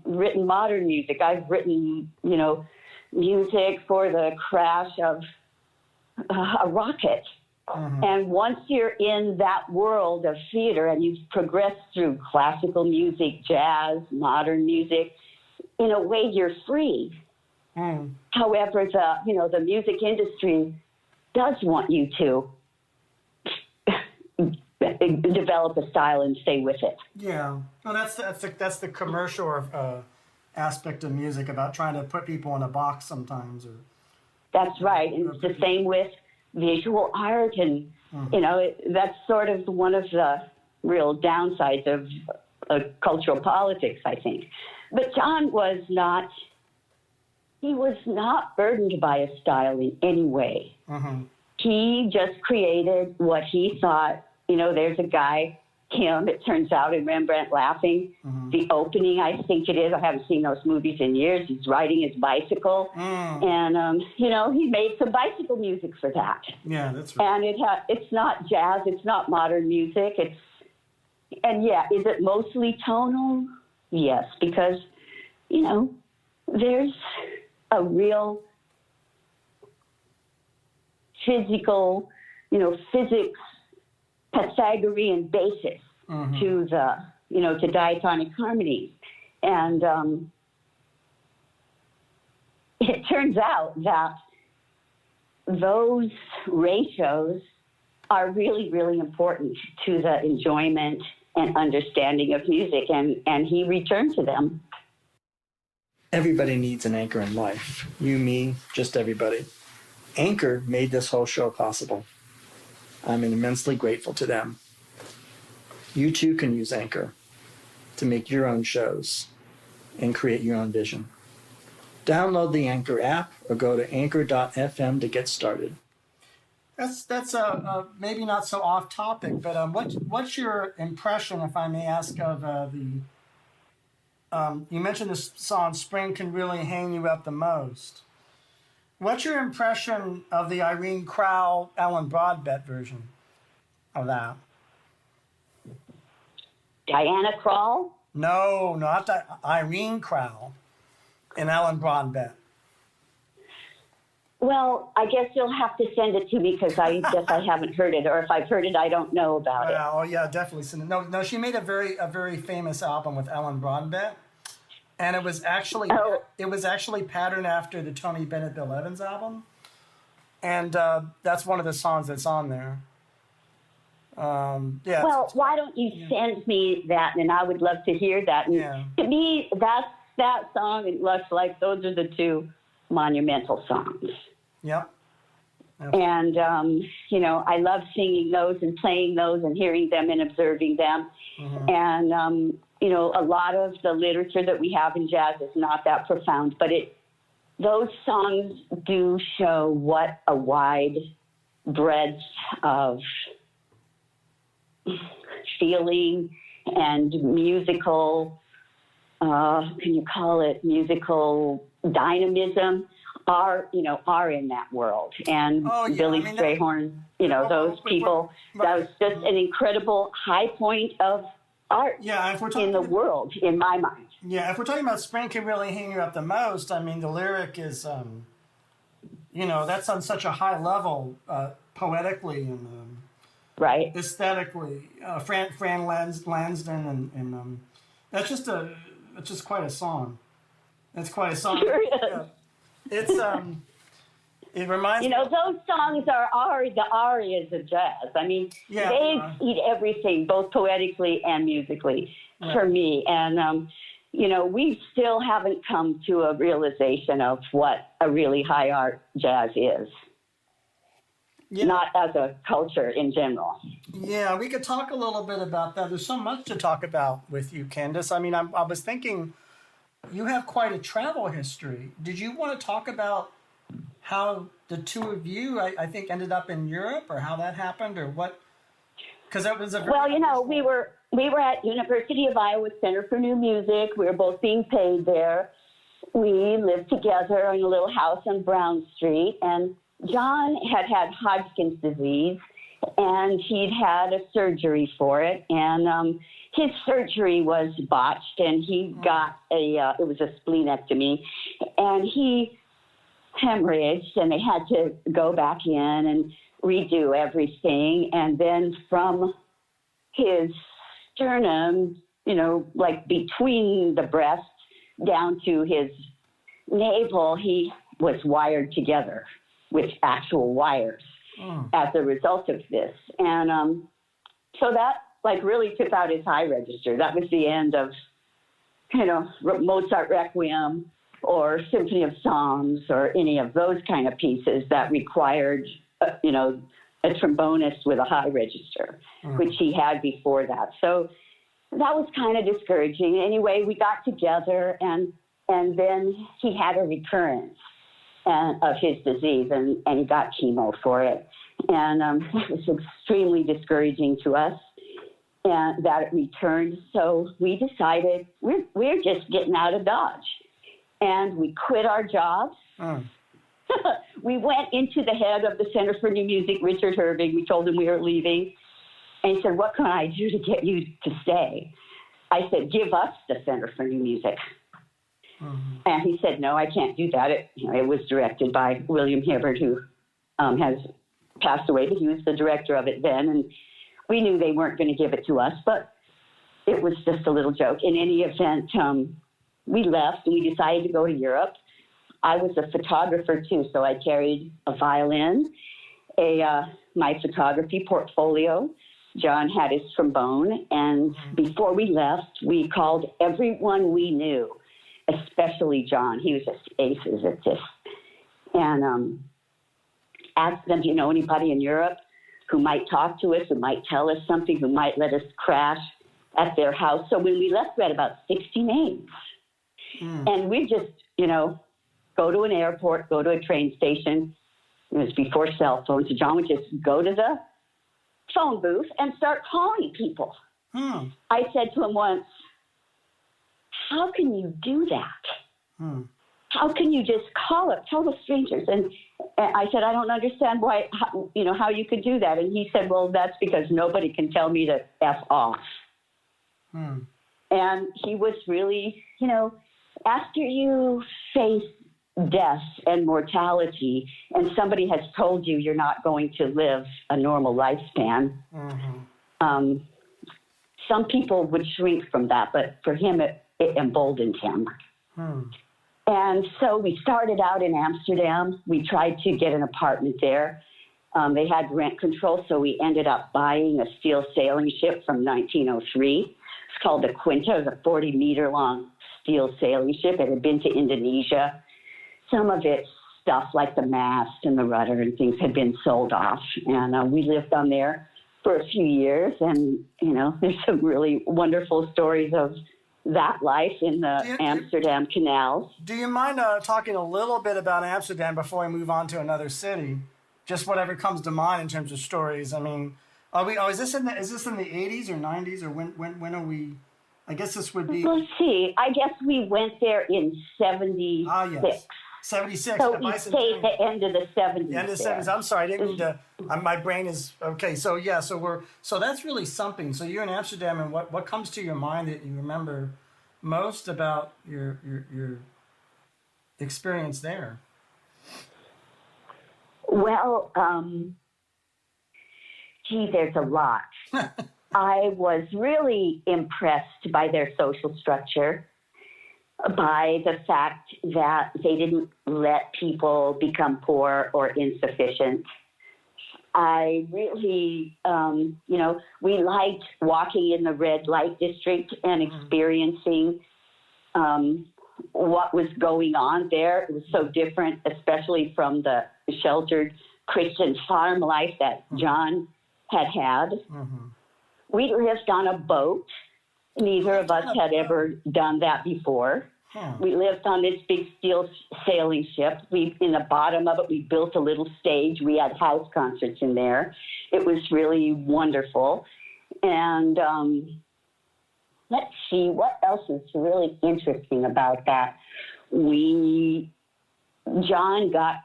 [SPEAKER 3] written modern music. I've written, music for the crash of a rocket. And once you're in that world of theater and you've progressed through classical music, jazz, modern music, in a way you're free. However, the music industry does want you to develop a style and stay with it.
[SPEAKER 2] Yeah, well, that's the commercial aspect of music, about trying to put people in a box sometimes.
[SPEAKER 3] That's right, and it's the same with visual art, and that's sort of one of the real downsides of cultural politics, I think. But Jon was not burdened by a style in any way. He just created what he thought. There's a guy, him, it turns out, in Rembrandt Laughing, the opening, I think it is, I haven't seen those movies in years, he's riding his bicycle, and, he made some bicycle music for that.
[SPEAKER 2] Yeah, that's right.
[SPEAKER 3] And it's not jazz, it's not modern music, is it mostly tonal? Yes, because, there's a real physical, physics, Pythagorean basis to the, to diatonic harmonies. And it turns out that those ratios are really, really important to the enjoyment and understanding of music, and he returned to them.
[SPEAKER 2] Everybody needs an anchor in life. You, me, just everybody. Anchor made this whole show possible. I'm immensely grateful to them. You too can use Anchor to make your own shows and create your own vision. Download the Anchor app or go to anchor.fm to get started. That's maybe not so off topic, but what's your impression, if I may ask, of the you mentioned this song, Spring Can Really Hang You Up the Most. What's your impression of the Irene Crowell, Ellen Broadbent version of that?
[SPEAKER 3] Diana Krall?
[SPEAKER 2] No, not Irene Crowell and Ellen Broadbent.
[SPEAKER 3] Well, I guess you'll have to send it to me because I guess I haven't heard it, or if I've heard it, I don't know about it.
[SPEAKER 2] Oh yeah, definitely send it. No, she made a very famous album with Ellen Broadbent, and it was actually patterned after the Tony Bennett Bill Evans album, and that's one of the songs that's on there. Yeah.
[SPEAKER 3] Well, why don't you send me that, and I would love to hear that. And to me, that song and Lush Life, those are the two monumental songs.
[SPEAKER 2] Yep.
[SPEAKER 3] And, I love singing those and playing those and hearing them and observing them. Mm-hmm. And, a lot of the literature that we have in jazz is not that profound, but those songs do show what a wide breadth of feeling and musical, can you call it musical dynamism are in that world. And Billy Strayhorn, those people, that was just an incredible high point of art in the world, in my mind.
[SPEAKER 2] Yeah, if we're talking about Spring Can Really Hang You Up the Most, I mean, the lyric is, that's on such a high level, poetically and
[SPEAKER 3] right,
[SPEAKER 2] aesthetically. Fran Lansden and that's just quite a song. That's quite a song.
[SPEAKER 3] Sure is.
[SPEAKER 2] Yeah. It's it reminds me.
[SPEAKER 3] Those songs are the arias of jazz. I mean, they eat everything, both poetically and musically, for me. And we still haven't come to a realization of what a really high art jazz is. Yeah. Not as a culture in general.
[SPEAKER 2] Yeah, we could talk a little bit about that. There's so much to talk about with you, Candace. I mean, I was thinking, you have quite a travel history. Did you want to talk about how the two of you, I think, ended up in Europe, or how that happened, or what? Because that was
[SPEAKER 3] we were at University of Iowa Center for New Music. We were both being paid there. We lived together in a little house on Brown Street, and Jon had Hodgkin's disease, and he'd had a surgery for it, and his surgery was botched, and he got it was a splenectomy, and he hemorrhaged, and they had to go back in and redo everything, and then from his sternum, like between the breasts down to his navel, he was wired together with actual wires as a result of this. And so that really took out his high register. That was the end of, Mozart Requiem or Symphony of Songs or any of those kind of pieces that required, a trombonist with a high register, which he had before that. So that was kind of discouraging. Anyway, we got together, and then he had a recurrence of his disease, and he got chemo for it. And it was extremely discouraging to us, and that it returned. So we decided we're just getting out of Dodge. And we quit our jobs. We went into the head of the Center for New Music, Richard Hervig. We told him we were leaving. And he said, "What can I do to get you to stay?" I said, "Give us the Center for New Music." And he said, "No, I can't do that." It was directed by William Hibbert, who has passed away, but he was the director of it then. And we knew they weren't going to give it to us, but it was just a little joke. In any event, we left and we decided to go to Europe. I was a photographer too, so I carried a violin, my photography portfolio. John had his trombone, and before we left, we called everyone we knew, especially John. He was just aces at this. And asked them, do you know anybody in Europe who might talk to us, who might tell us something, who might let us crash at their house? So when we left, we had about 60 names. And we just, go to an airport, go to a train station. It was before cell phones. So John would just go to the phone booth and start calling people. I said to him once, how can you do that? How can you just call up total strangers? And I said, I don't understand how you could do that. And he said, well, that's because nobody can tell me to F off. And he was really, after you face death and mortality, and somebody has told you you're not going to live a normal lifespan, some people would shrink from that, but for him, it emboldened him. And so we started out in Amsterdam. We tried to get an apartment there. They had rent control, so we ended up buying a steel sailing ship from 1903. It's called the Quinta. It was a 40-meter-long steel sailing ship. It had been to Indonesia. Some of its stuff, like the mast and the rudder and things, had been sold off. And we lived on there for a few years. And, there's some really wonderful stories of that life in the Amsterdam canals.
[SPEAKER 2] Do you mind talking a little bit about Amsterdam before we move on to another city? Just whatever comes to mind in terms of stories. I mean, is this in the 80s or 90s, or when are we? I guess this would be.
[SPEAKER 3] Let's see. I guess we went there in 76.
[SPEAKER 2] Ah, yes. 76.
[SPEAKER 3] So we stayed the end of the 70s.
[SPEAKER 2] The end of the 70s. I'm sorry, I didn't mean to. My brain is okay. So yeah, so that's really something. So you're in Amsterdam, and what comes to your mind that you remember most about your experience there?
[SPEAKER 3] Well, there's a lot. I was really impressed by their social structure, by the fact that they didn't let people become poor or insufficient. I really, we liked walking in the red light district and experiencing what was going on there. It was so different, especially from the sheltered Christian farm life that John had. We lived on a boat. Neither of us had ever done that before. We lived on this big steel sailing ship. In the bottom of it, we built a little stage. We had house concerts in there. It was really wonderful. And let's see, what else is really interesting about that? John got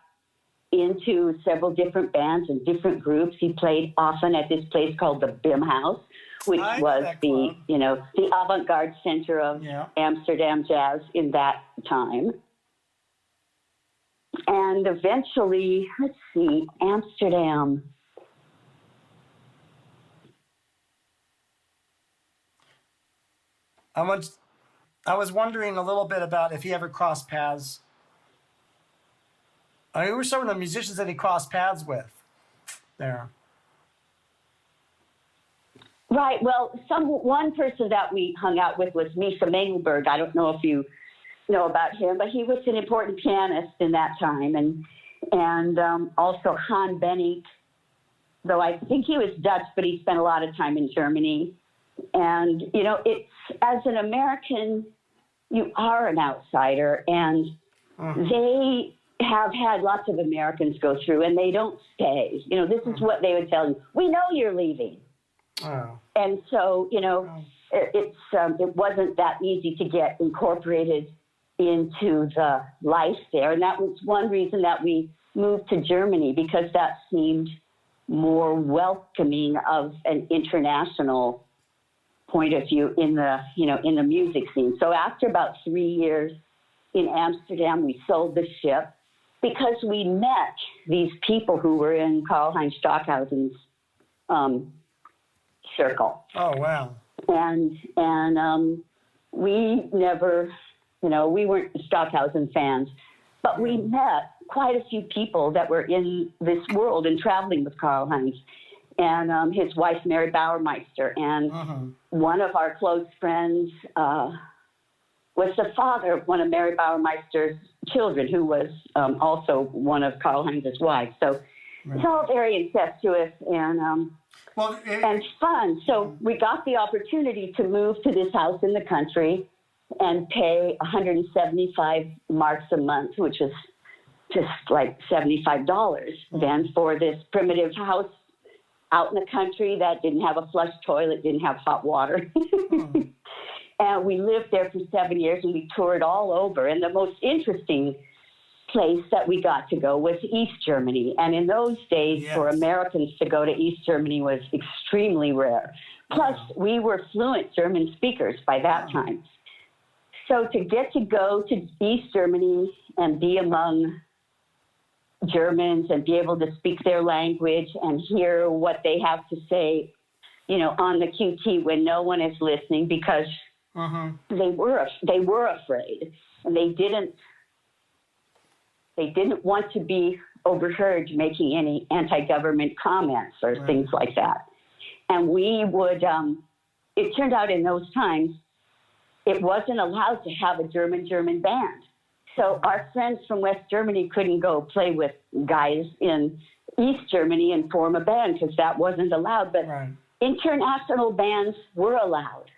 [SPEAKER 3] into several different bands and different groups. He played often at this place called the BIM House, which was the avant-garde center of Amsterdam jazz in that time. And eventually, let's see, Amsterdam.
[SPEAKER 2] I was wondering a little bit about if he ever crossed paths. Who were some of the musicians that he crossed paths with there?
[SPEAKER 3] Right. Well, one person that we hung out with was Misa Mengelberg. I don't know if you know about him, but he was an important pianist in that time, and also Han Benink, though I think he was Dutch, but he spent a lot of time in Germany. And it's, as an American, you are an outsider, and they have had lots of Americans go through, and they don't stay. This is what they would tell you: we know you're leaving. And so, it wasn't that easy to get incorporated into the life there. And that was one reason that we moved to Germany, because that seemed more welcoming of an international point of view in the music scene. So after about 3 years in Amsterdam, we sold the ship because we met these people who were in Karl-Heinz Stockhausen's circle.
[SPEAKER 2] Oh, wow.
[SPEAKER 3] And we never we weren't Stockhausen fans, but we met quite a few people that were in this world and traveling with Karl Heinz and his wife, Mary Bauermeister. And one of our close friends was the father of one of Mary Bauermeister's children, who was also one of Karl Heinz's wives. So it's all very incestuous and fun. So we got the opportunity to move to this house in the country and pay 175 marks a month, which was just like $75 then, for this primitive house out in the country that didn't have a flush toilet, didn't have hot water. And we lived there for 7 years, and we toured all over. And the most interesting place that we got to go was East Germany. And in those days, for Americans to go to East Germany was extremely rare. Plus, we were fluent German speakers by that time. So to get to go to East Germany and be among Germans and be able to speak their language and hear what they have to say, on the QT when no one is listening, because they were afraid, and they didn't want to be overheard making any anti-government comments or things like that. And we would, it turned out in those times, it wasn't allowed to have a German band. So our friends from West Germany couldn't go play with guys in East Germany and form a band, because that wasn't allowed. But international bands were allowed.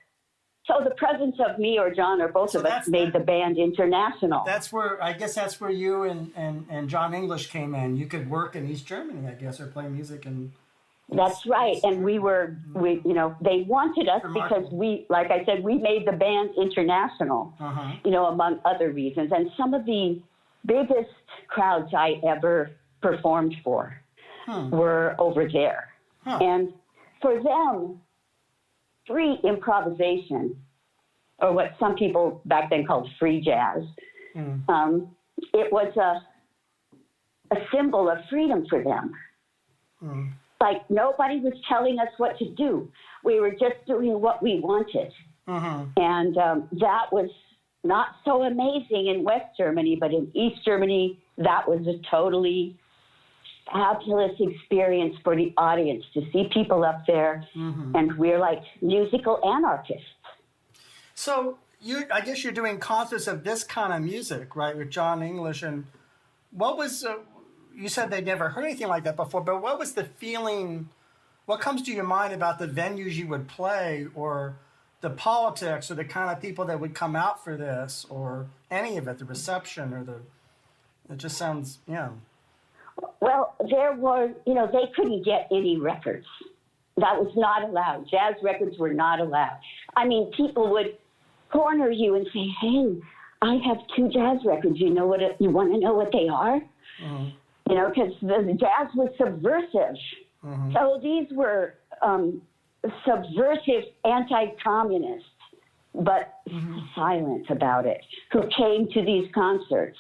[SPEAKER 3] So the presence of me or Jon or both of us made the band international.
[SPEAKER 2] That's where you and Jon English came in. You could work in East Germany, I guess, or play music in.
[SPEAKER 3] That's right. And they wanted us because like I said, we made the band international, among other reasons. And some of the biggest crowds I ever performed for were over there. And for them, free improvisation, or what some people back then called free jazz, it was a symbol of freedom for them. Like, nobody was telling us what to do. We were just doing what we wanted. And that was not so amazing in West Germany, but in East Germany, that was a totally fabulous experience for the audience to see people up there. And we're like musical anarchists.
[SPEAKER 2] So I guess you're doing concerts of this kind of music, right, with Jon English. And what was... you said they'd never heard anything like that before, but what was the feeling, what comes to your mind about the venues you would play, or the politics, or the kind of people that would come out for this, or any of it, the reception, or it just sounds,
[SPEAKER 3] Well, there were, they couldn't get any records. That was not allowed. Jazz records were not allowed. I mean, people would corner you and say, hey, I have 2 jazz records. You want to know what they are? Because the jazz was subversive. So these were subversive anti-communists, but silent about it, who came to these concerts.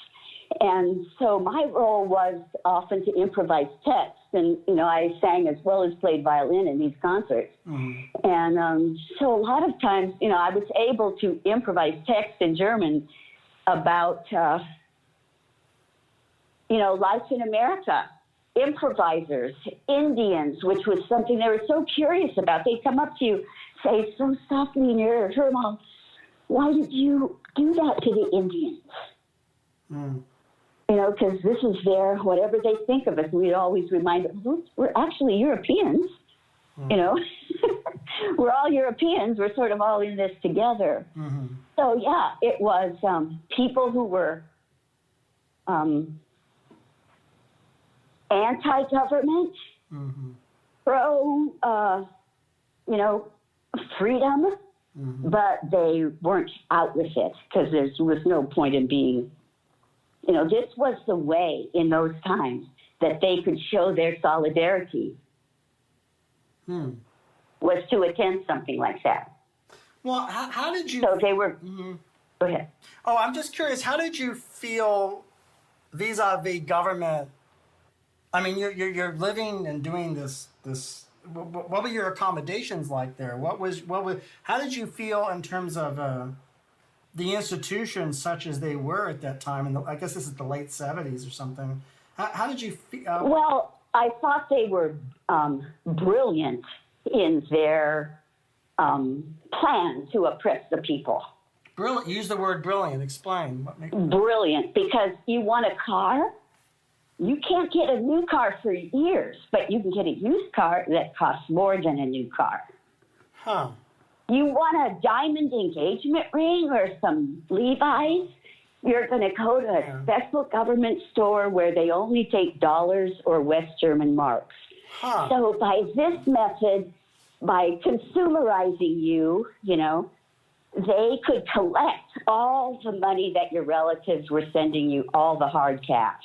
[SPEAKER 3] And so my role was often to improvise text. And, I sang as well as played violin in these concerts. And so a lot of times, I was able to improvise text in German about... life in America, improvisers, Indians, which was something they were so curious about. They'd come up to you, say so softly in your ear, Herman, why did you do that to the Indians? Because this is whatever they think of us. We'd always remind them, we're actually Europeans. We're all Europeans. We're sort of all in this together. So, yeah, it was people who were... anti-government, pro, freedom, but they weren't out with it, because there was no point in being, this was the way in those times that they could show their solidarity, was to attend something like that.
[SPEAKER 2] Well, how did you...
[SPEAKER 3] So they were... Go ahead.
[SPEAKER 2] Oh, I'm just curious, how did you feel vis-a-vis government? I mean, you're living and doing this. What were your accommodations like there? How did you feel in terms of the institutions, such as they were at that time, and I guess this is the late 70s or something. How did you feel?
[SPEAKER 3] Well, I thought they were brilliant in their plan to oppress the people.
[SPEAKER 2] Brilliant. Use the word brilliant. Explain.
[SPEAKER 3] Brilliant, because you want a car. You can't get a new car for years, but you can get a used car that costs more than a new car.
[SPEAKER 2] Huh.
[SPEAKER 3] You want a diamond engagement ring or some Levi's? You're going to go to a special government store where they only take dollars or West German marks.
[SPEAKER 2] Huh.
[SPEAKER 3] So by this method, by consumerizing you, they could collect all the money that your relatives were sending you, all the hard cash.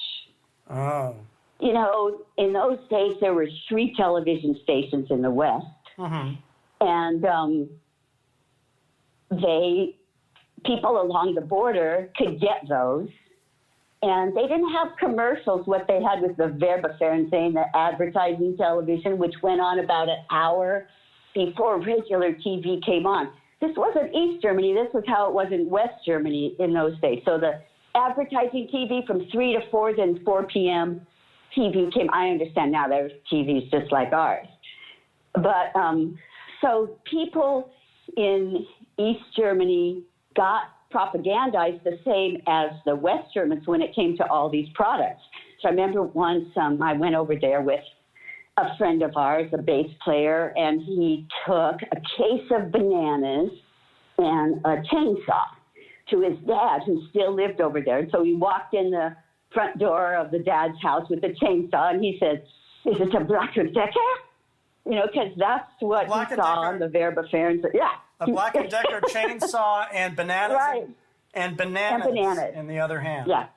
[SPEAKER 2] Oh.
[SPEAKER 3] In those days, there were 3 television stations in the West.
[SPEAKER 2] Mm-hmm.
[SPEAKER 3] And people along the border could get those. And they didn't have commercials. What they had was the Werbefernsehen, the advertising television, which went on about an hour before regular TV came on. This wasn't East Germany. This was how it was in West Germany in those days. So the advertising TV from 3 to 4, then 4 p.m. TV came. I understand now there's TVs just like ours. But so people in East Germany got propagandized the same as the West Germans when it came to all these products. So I remember once I went over there with a friend of ours, a bass player, and he took a case of bananas and a chainsaw to his dad, who still lived over there. And so he walked in the front door of the dad's house with the chainsaw, and he said, "Is it a Black & Decker?" Because that's what he saw on the Werbefernsehen. Yeah.
[SPEAKER 2] A Black & Decker chainsaw and bananas.
[SPEAKER 3] Right.
[SPEAKER 2] And bananas in the other hand.
[SPEAKER 3] Yeah.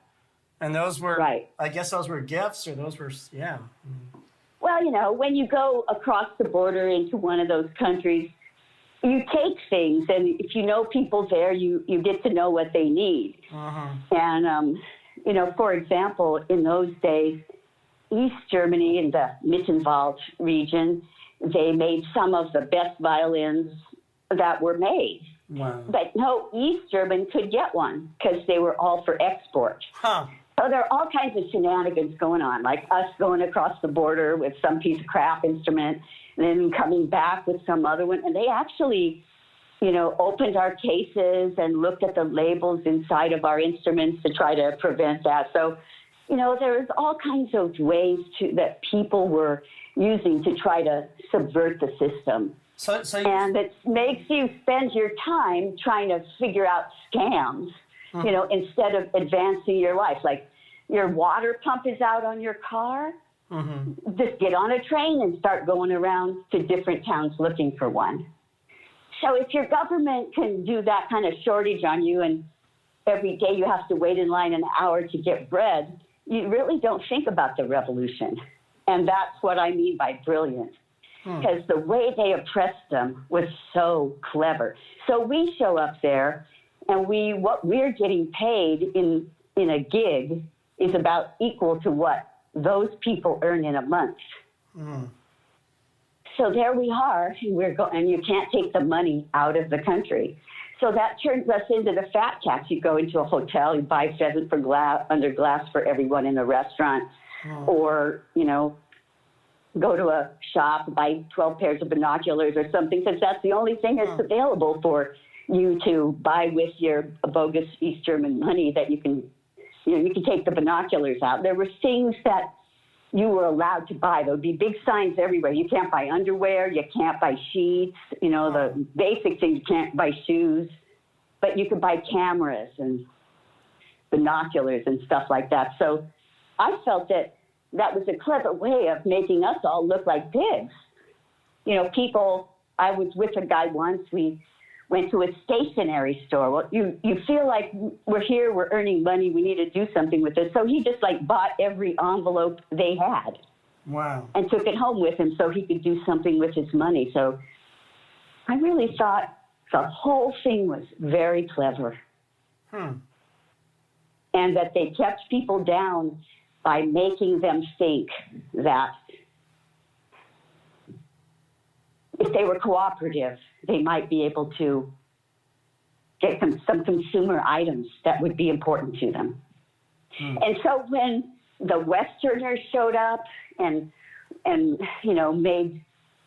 [SPEAKER 2] And those were,
[SPEAKER 3] right.
[SPEAKER 2] I guess those were gifts, or those were, yeah.
[SPEAKER 3] Well, when you go across the border into one of those countries, you take things, and if you know people there, you get to know what they need.
[SPEAKER 2] Uh-huh.
[SPEAKER 3] And, for example, in those days, East Germany in the Mittenwald region, they made some of the best violins that were made.
[SPEAKER 2] Wow.
[SPEAKER 3] But no East German could get one because they were all for export.
[SPEAKER 2] Huh.
[SPEAKER 3] So there are all kinds of shenanigans going on, like us going across the border with some piece of crap instrument and then coming back with some other one. And they actually, opened our cases and looked at the labels inside of our instruments to try to prevent that. So, there's all kinds of ways that people were using to try to subvert the system. And it makes you spend your time trying to figure out scams, instead of advancing your life. Like your water pump is out on your car, just get on a train and start going around to different towns looking for one. So if your government can do that kind of shortage on you and every day you have to wait in line an hour to get bread, you really don't think about the revolution. And that's what I mean by brilliant. Because the way they oppressed them was so clever. So we show up there, and what we're getting paid in a gig is about equal to what those people earn in a month. So there we are, and you can't take the money out of the country. So that turns us into the fat cats. You go into a hotel, you buy pheasant under glass for everyone in the restaurant, or go to a shop, buy 12 pairs of binoculars or something, because that's the only thing that's available for you to buy with your bogus East German money that you can take the binoculars out. There were things that you were allowed to buy. There would be big signs everywhere. You can't buy underwear. You can't buy sheets. The basic things. You can't buy shoes. But you could buy cameras and binoculars and stuff like that. So I felt that was a clever way of making us all look like pigs. I was with a guy once, we went to a stationery store. Well, you feel like we're here, we're earning money, we need to do something with this. So he just bought every envelope they had.
[SPEAKER 2] Wow.
[SPEAKER 3] And took it home with him so he could do something with his money. So I really thought the whole thing was very clever. And that they kept people down by making them think that if they were cooperative, they might be able to get some consumer items that would be important to them. And so when the Westerners showed up and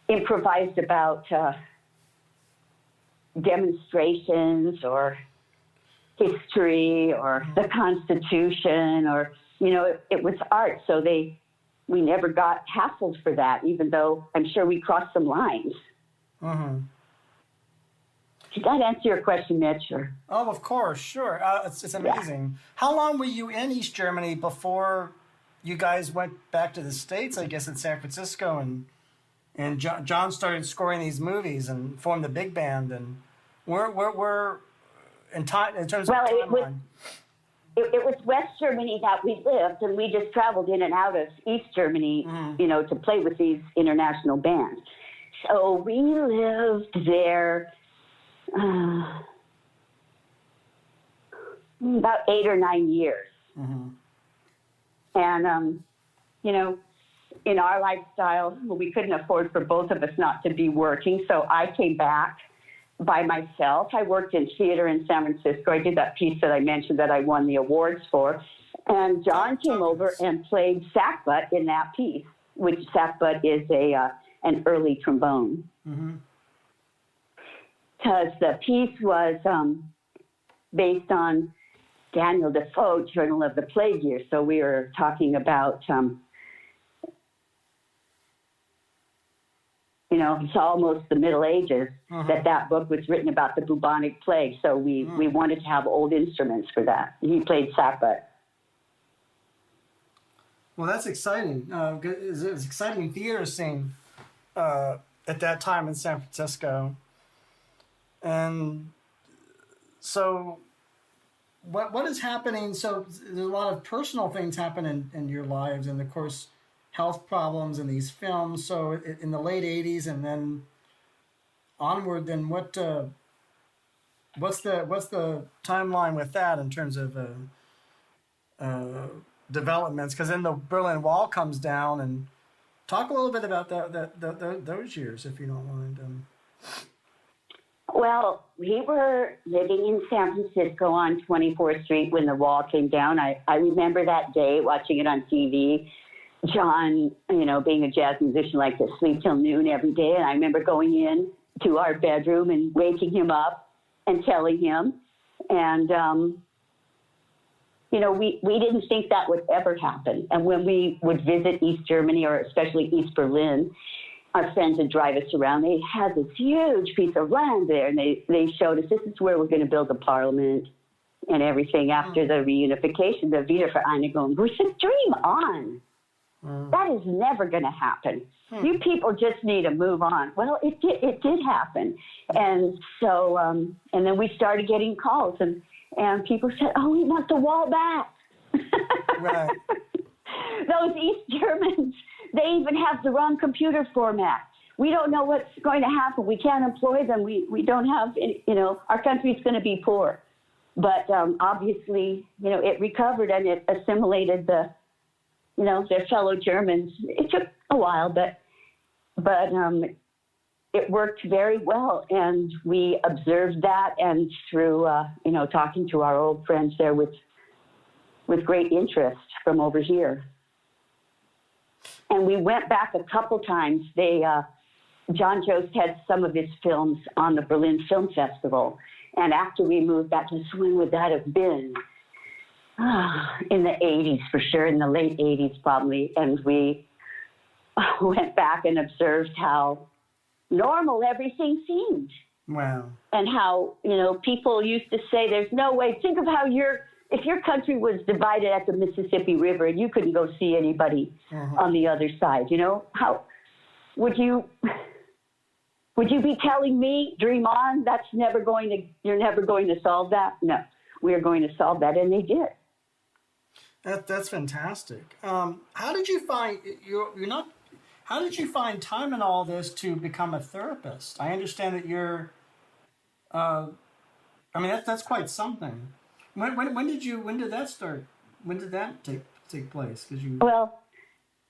[SPEAKER 3] improvised about demonstrations or history or the Constitution, or it was art, so we never got hassled for that, even though I'm sure we crossed some lines. Did that answer your question, Mitch? Or?
[SPEAKER 2] Oh, of course, sure. It's amazing. Yeah. How long were you in East Germany before you guys went back to the States, I guess, in San Francisco, and Jon started scoring these movies and formed the big band? And we're in terms of timeline?
[SPEAKER 3] It was West Germany that we lived, and we just traveled in and out of East Germany, to play with these international bands. So we lived there about 8 or 9 years. And, in our lifestyle, we couldn't afford for both of us not to be working. So I came back by myself. I worked in theater in San Francisco. I did that piece that I mentioned that I won the awards for. And Jon came over and played sackbut in that piece, which sackbut is an early trombone. Because the piece was based on Daniel Defoe, Journal of the Plague Year. So we were talking about, it's almost the Middle Ages that book was written about the bubonic plague. So we wanted to have old instruments for that. He played sackbut.
[SPEAKER 2] Well, that's exciting. It was an exciting theater scene at that time in San Francisco. And so what is happening? So there's a lot of personal things happen in your lives, and of course, health problems in these films. So in the late 80s and then onward, then what's the timeline with that in terms of developments? Because then the Berlin Wall comes down, and talk a little bit about those years, if you don't mind.
[SPEAKER 3] Well, we were living in San Francisco on 24th Street when the wall came down. I remember that day, watching it on TV. Jon, being a jazz musician, liked to sleep till noon every day. And I remember going in to our bedroom and waking him up and telling him. And, we didn't think that would ever happen. And when we would visit East Germany, or especially East Berlin, our friends would drive us around. They had this huge piece of land there, and they showed us, this is where we're going to build a parliament and everything after the reunification, the Wiedervereinigung. We said, dream on. That is never going to happen. You people just need to move on. Well, it did happen. And so, and then we started getting calls, and people said, oh, we want the wall back.
[SPEAKER 2] Right.
[SPEAKER 3] Those East Germans, they even have the wrong computer format. We don't know what's going to happen. We can't employ them. We don't have, our country's going to be poor. But obviously, it recovered and it assimilated their fellow Germans. It took a while, but it worked very well. And we observed that, and through, talking to our old friends there with great interest from over here. And we went back a couple times. Jon Jost had some of his films on the Berlin Film Festival. And after we moved back, when would that have been? In the 80s, for sure, in the late 80s probably. And we went back and observed how normal everything seemed.
[SPEAKER 2] Wow.
[SPEAKER 3] And how, people used to say, there's no way. Think of how if your country was divided at the Mississippi River and you couldn't go see anybody on the other side, how would you be telling me, dream on? You're never going to solve that? No, we are going to solve that. And they did.
[SPEAKER 2] That's fantastic. How did you find how did you find time in all this to become a therapist? I understand that you're, that's quite something. When did that start? When did that take place?
[SPEAKER 3] Well,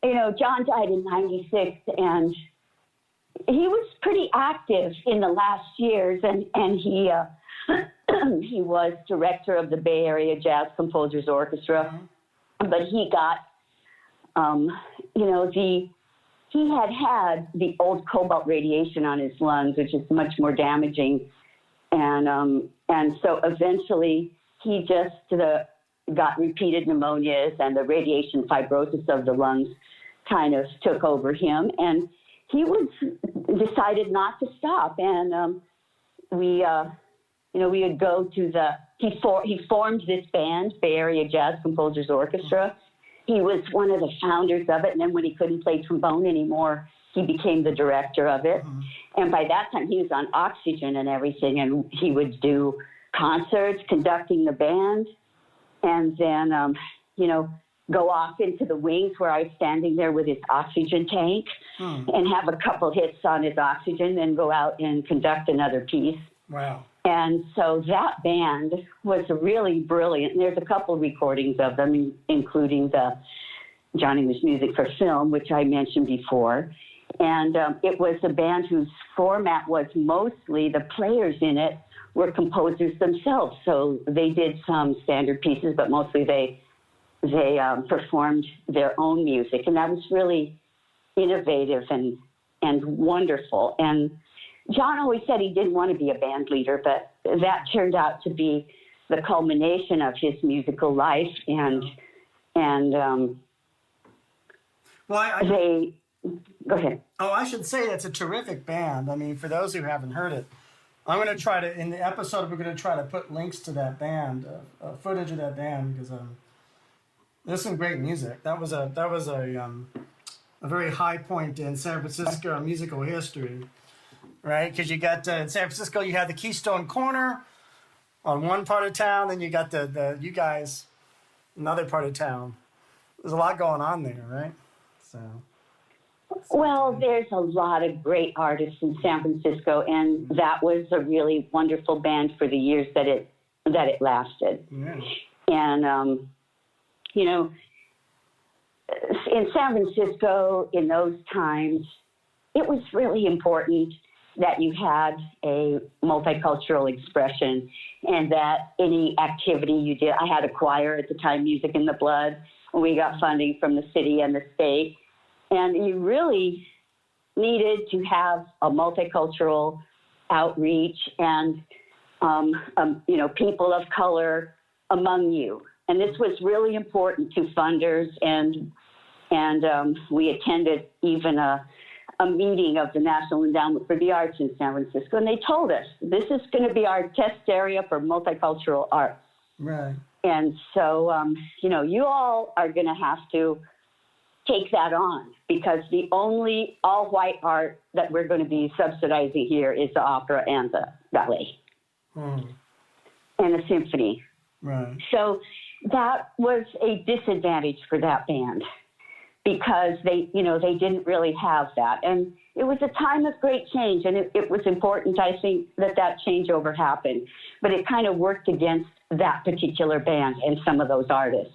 [SPEAKER 3] Jon died in 96, and he was pretty active in the last years, and he he was director of the Bay Area Jazz Composers Orchestra, but he got, he had the old cobalt radiation on his lungs, which is much more damaging. And so eventually he just got repeated pneumonias, and the radiation fibrosis of the lungs kind of took over him. And he decided not to stop. And we would go to he formed this band, Bay Area Jazz Composers Orchestra. He was one of the founders of it, and then when he couldn't play trombone anymore, he became the director of it. And by that time, he was on oxygen and everything, and he would do concerts, conducting the band, and then, go off into the wings where I was standing there with his oxygen tank and have a couple hits on his oxygen, then go out and conduct another piece.
[SPEAKER 2] Wow.
[SPEAKER 3] And so that band was really brilliant. And there's a couple recordings of them, including the Jon English Music for Film, which I mentioned before. And it was a band whose format was mostly the players in it were composers themselves. So they did some standard pieces, but mostly they performed their own music. And that was really innovative and wonderful. And Jon always said he didn't want to be a band leader, but that turned out to be the culmination of his musical life. Go ahead.
[SPEAKER 2] Oh, I should say that's a terrific band. I mean, for those who haven't heard it, I'm going to try to, in the episode, we're going to try to put links to that band, footage of that band, because there's some great music. That was a very high point in San Francisco musical history, right? Because you got in San Francisco, you had the Keystone Corner on one part of town, then you got the you guys, another part of town. There's a lot going on there, right? So.
[SPEAKER 3] Well, there's a lot of great artists in San Francisco, and that was a really wonderful band for the years that it lasted.
[SPEAKER 2] Yeah.
[SPEAKER 3] And in San Francisco in those times, it was really important that you had a multicultural expression, and that any activity you did, I had a choir at the time, Music in the Blood, and we got funding from the city and the state. And you really needed to have a multicultural outreach and, people of color among you. And this was really important to funders. And we attended even a meeting of the National Endowment for the Arts in San Francisco. And they told us, this is going to be our test area for multicultural arts.
[SPEAKER 2] Right.
[SPEAKER 3] And so, you all are going to have to take that on, because the only all-white art that we're going to be subsidizing here is the opera and the ballet and the symphony.
[SPEAKER 2] Right.
[SPEAKER 3] So that was a disadvantage for that band, because they didn't really have that. And it was a time of great change, and it was important, I think, that changeover happened. But it kind of worked against that particular band and some of those artists.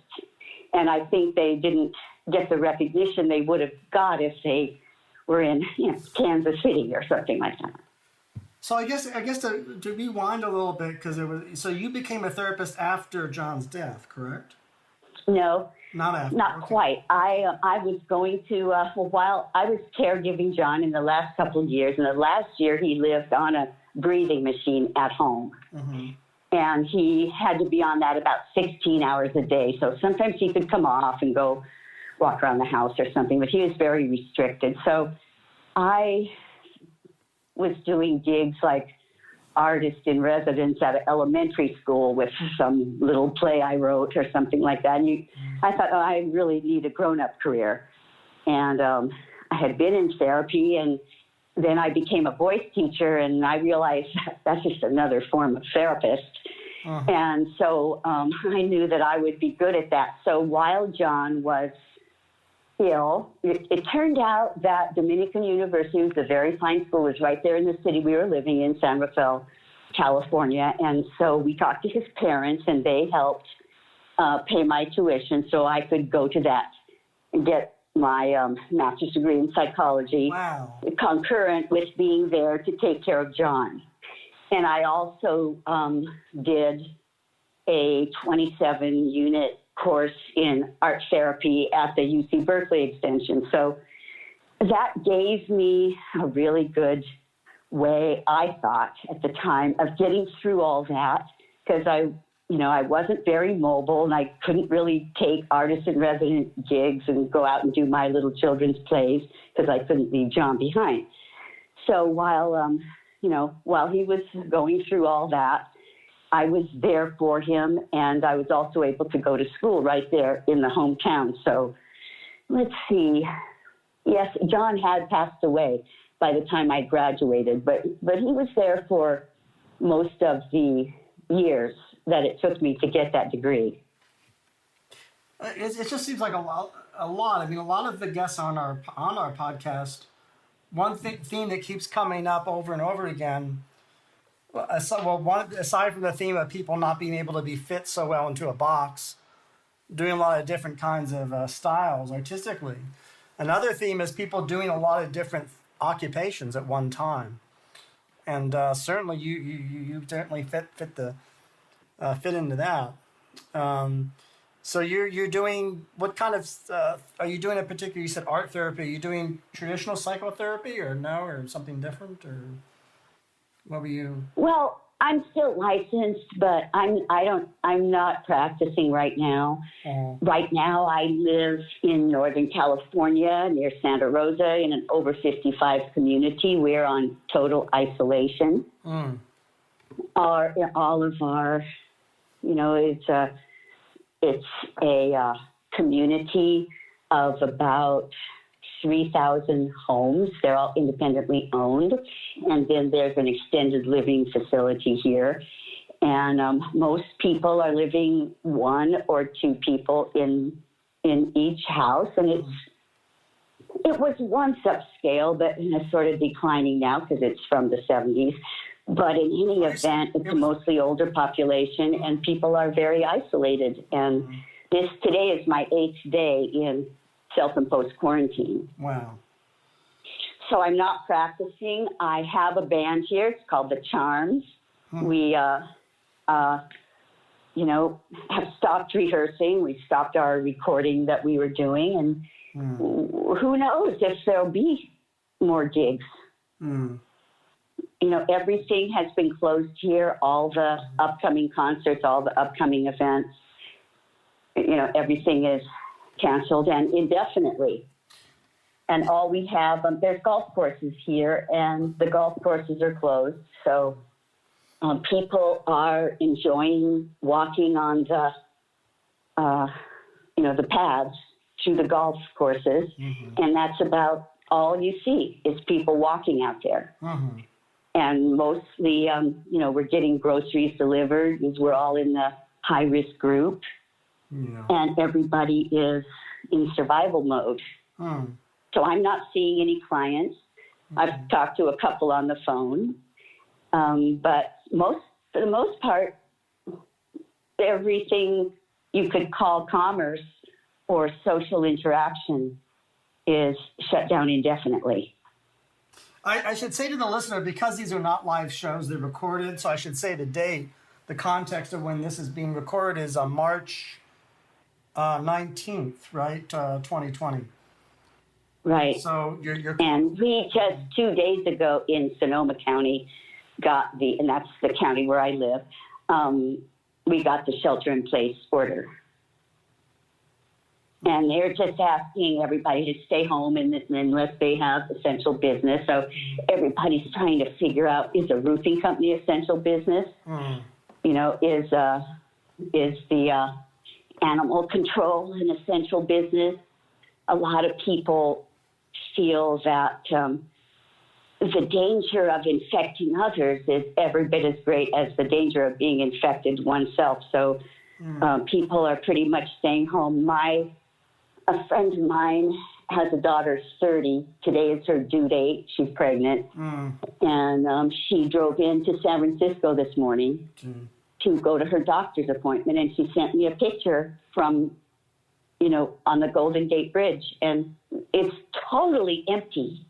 [SPEAKER 3] And I think they didn't get the recognition they would have got if they were in Kansas City or something like that.
[SPEAKER 2] So I guess to rewind a little bit, because so you became a therapist after Jon's death, correct?
[SPEAKER 3] No,
[SPEAKER 2] not after.
[SPEAKER 3] Not quite. I was going to while I was caregiving Jon in the last couple of years, and the last year he lived on a breathing machine at home. Mm-hmm. And he had to be on that about 16 hours a day. So sometimes he could come off and go walk around the house or something, but he was very restricted. So I was doing gigs like artist in residence at an elementary school with some little play I wrote or something like that. And I thought, I really need a grown-up career. And I had been in therapy, and then I became a voice teacher, and I realized that's just another form of therapist. Uh-huh. And so I knew that I would be good at that. So while Jon was ill, it turned out that Dominican University, was a very fine school, was right there in the city we were living in, San Rafael, California. And so we talked to his parents, and they helped pay my tuition so I could go to that and get my master's degree in psychology.
[SPEAKER 2] Wow.
[SPEAKER 3] Concurrent with being there to take care of Jon. And I also did a 27-unit course in art therapy at the UC Berkeley Extension. So that gave me a really good way, I thought, at the time of getting through all that, because I wasn't very mobile and I couldn't really take artist in resident gigs and go out and do my little children's plays because I couldn't leave Jon behind. So while he was going through all that, I was there for him, and I was also able to go to school right there in the hometown. So let's see. Yes, Jon had passed away by the time I graduated, but he was there for most of the years that it took me to get that degree.
[SPEAKER 2] It just seems like a lot. I mean, a lot of the guests on our podcast, one theme that keeps coming up over and over again, aside from the theme of people not being able to be fit so well into a box, doing a lot of different kinds of styles artistically. Another theme is people doing a lot of different occupations at one time, and certainly you certainly fit into that. So you're doing what kind of are you doing? A particular, you said art therapy. Are you doing traditional psychotherapy or something different, or what were you?
[SPEAKER 3] Well, I'm still licensed, but I'm not practicing right now. Right now, I live in Northern California near Santa Rosa in an over 55 community. We're on total isolation. All of our, it's a community of about 3,000 homes. They're all independently owned. And then there's an extended living facility here. And most people are living one or two people in each house. And it was once upscale, but it's sort of declining now because it's from the 70s. But in any event, it's a mostly older population, and people are very isolated. And today is my 8th day in self-imposed quarantine.
[SPEAKER 2] Wow.
[SPEAKER 3] So I'm not practicing. I have a band here. It's called The Charms. We, have stopped rehearsing. We stopped our recording that we were doing, and who knows if there'll be more gigs. Everything has been closed here. All the upcoming concerts, all the upcoming events, everything is canceled and indefinitely. And all we have, there's golf courses here, and the golf courses are closed. So people are enjoying walking on the paths through the golf courses. And that's about all you see is people walking out there. And mostly, we're getting groceries delivered because we're all in the high-risk group. And everybody is in survival mode. So I'm not seeing any clients. I've talked to a couple on the phone. But for the most part, everything you could call commerce or social interaction is shut down indefinitely.
[SPEAKER 2] I should say to the listener, because these are not live shows, they're recorded, so I should say the date, the context of when this is being recorded is on March 19th, right, 2020.
[SPEAKER 3] Right.
[SPEAKER 2] So you're
[SPEAKER 3] and we just 2 days ago in Sonoma County and that's the county where I live, we got the shelter-in-place order. And they're just asking everybody to stay home unless they have essential business. So everybody's trying to figure out, is a roofing company essential business? Is the animal control an essential business? A lot of people feel that the danger of infecting others is every bit as great as the danger of being infected oneself. So people are pretty much staying home. A friend of mine has a daughter, 30. Today is her due date. She's pregnant. And she drove into San Francisco this morning to go to her doctor's appointment. And she sent me a picture from, on the Golden Gate Bridge. And it's totally empty.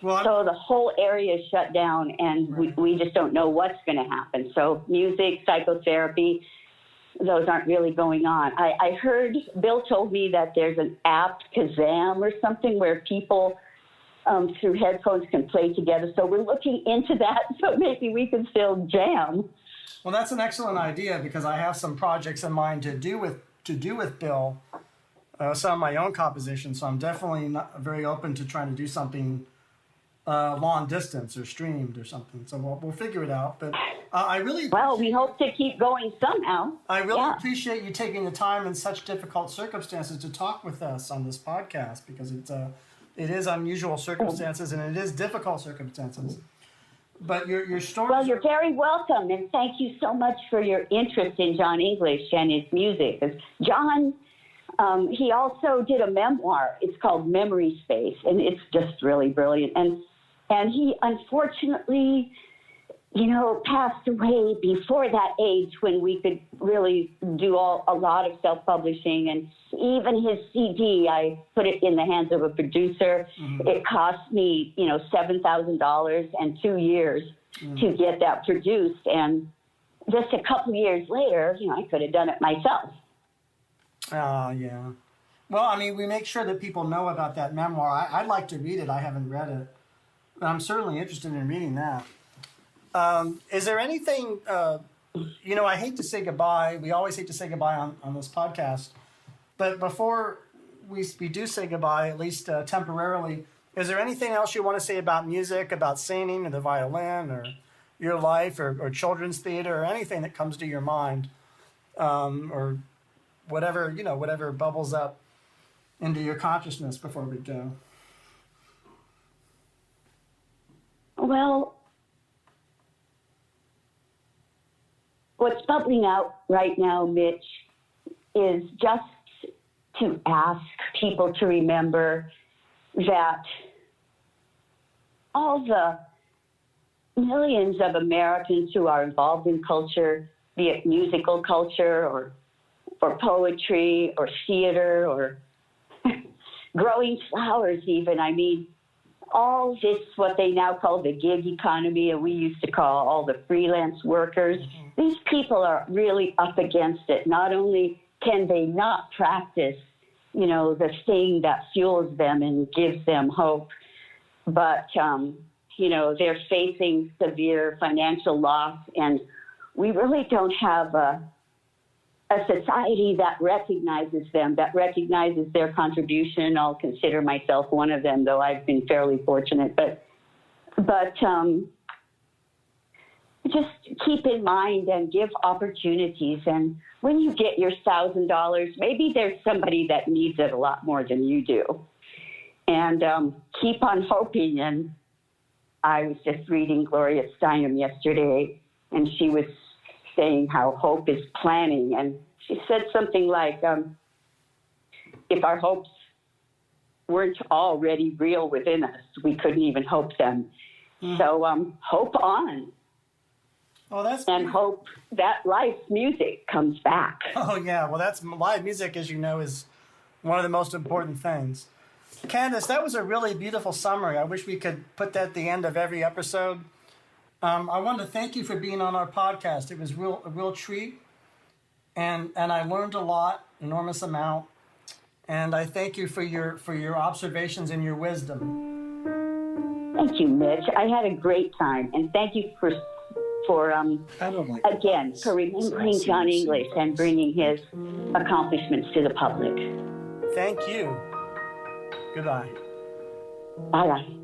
[SPEAKER 2] Well,
[SPEAKER 3] So the whole area is shut down, and we just don't know what's going to happen. So music, psychotherapy, those aren't really going on. I heard, Bill told me that there's an app, Kazam or something, where people through headphones can play together. So we're looking into that, so maybe we can still jam.
[SPEAKER 2] Well, that's an excellent idea, because I have some projects in mind to do with Bill, some of my own compositions. So I'm definitely very open to trying to do something long distance or streamed or something. So we'll figure it out. But I really
[SPEAKER 3] we hope to keep going somehow.
[SPEAKER 2] I really appreciate you taking the time in such difficult circumstances to talk with us on this podcast, because it is unusual circumstances and it is difficult circumstances. But your story.
[SPEAKER 3] Well, you're very welcome, and thank you so much for your interest in Jon English and his music. 'Cause Jon, he also did a memoir. It's called Memory Space, and it's just really brilliant. And he unfortunately, passed away before that age when we could really do a lot of self-publishing. And even his CD, I put it in the hands of a producer. Mm-hmm. It cost me, $7,000 and 2 years to get that produced. And just a couple years later, I could have done it myself.
[SPEAKER 2] Yeah. Well, I mean, we make sure that people know about that memoir. I'd like to read it. I haven't read it, but I'm certainly interested in reading that. Is there anything, I hate to say goodbye. We always hate to say goodbye on this podcast. But before we do say goodbye, at least temporarily, is there anything else you want to say about music, about singing or the violin or your life or children's theater or anything that comes to your mind, or whatever, whatever bubbles up into your consciousness before we go?
[SPEAKER 3] Well, what's bubbling out right now, Mitch, is just to ask people to remember that all the millions of Americans who are involved in culture, be it musical culture or poetry or theater or growing flowers even. I mean, all this, what they now call the gig economy, and we used to call all the freelance workers, these people are really up against it. Not only can they not practice, the thing that fuels them and gives them hope, but, they're facing severe financial loss, and we really don't have a society that recognizes them, that recognizes their contribution. I'll consider myself one of them, though I've been fairly fortunate. But just keep in mind and give opportunities. And when you get your $1,000, maybe there's somebody that needs it a lot more than you do. And keep on hoping. And I was just reading Gloria Steinem yesterday, and she was saying how hope is planning. And she said something like, if our hopes weren't already real within us, we couldn't even hope them. So hope on.
[SPEAKER 2] Oh, that's
[SPEAKER 3] and hope that live music comes back.
[SPEAKER 2] Oh, yeah. Well, that's live music, as you know, is one of the most important things. Candace, that was a really beautiful summary. I wish we could put that at the end of every episode. I wanted to thank you for being on our podcast. It was a real treat, and I learned a lot, enormous amount. And I thank you for your observations and your wisdom.
[SPEAKER 3] Thank you, Mitch. I had a great time, and thank you for remembering Jon English and bringing his accomplishments to the public.
[SPEAKER 2] Thank you. Goodbye.
[SPEAKER 3] Bye-bye.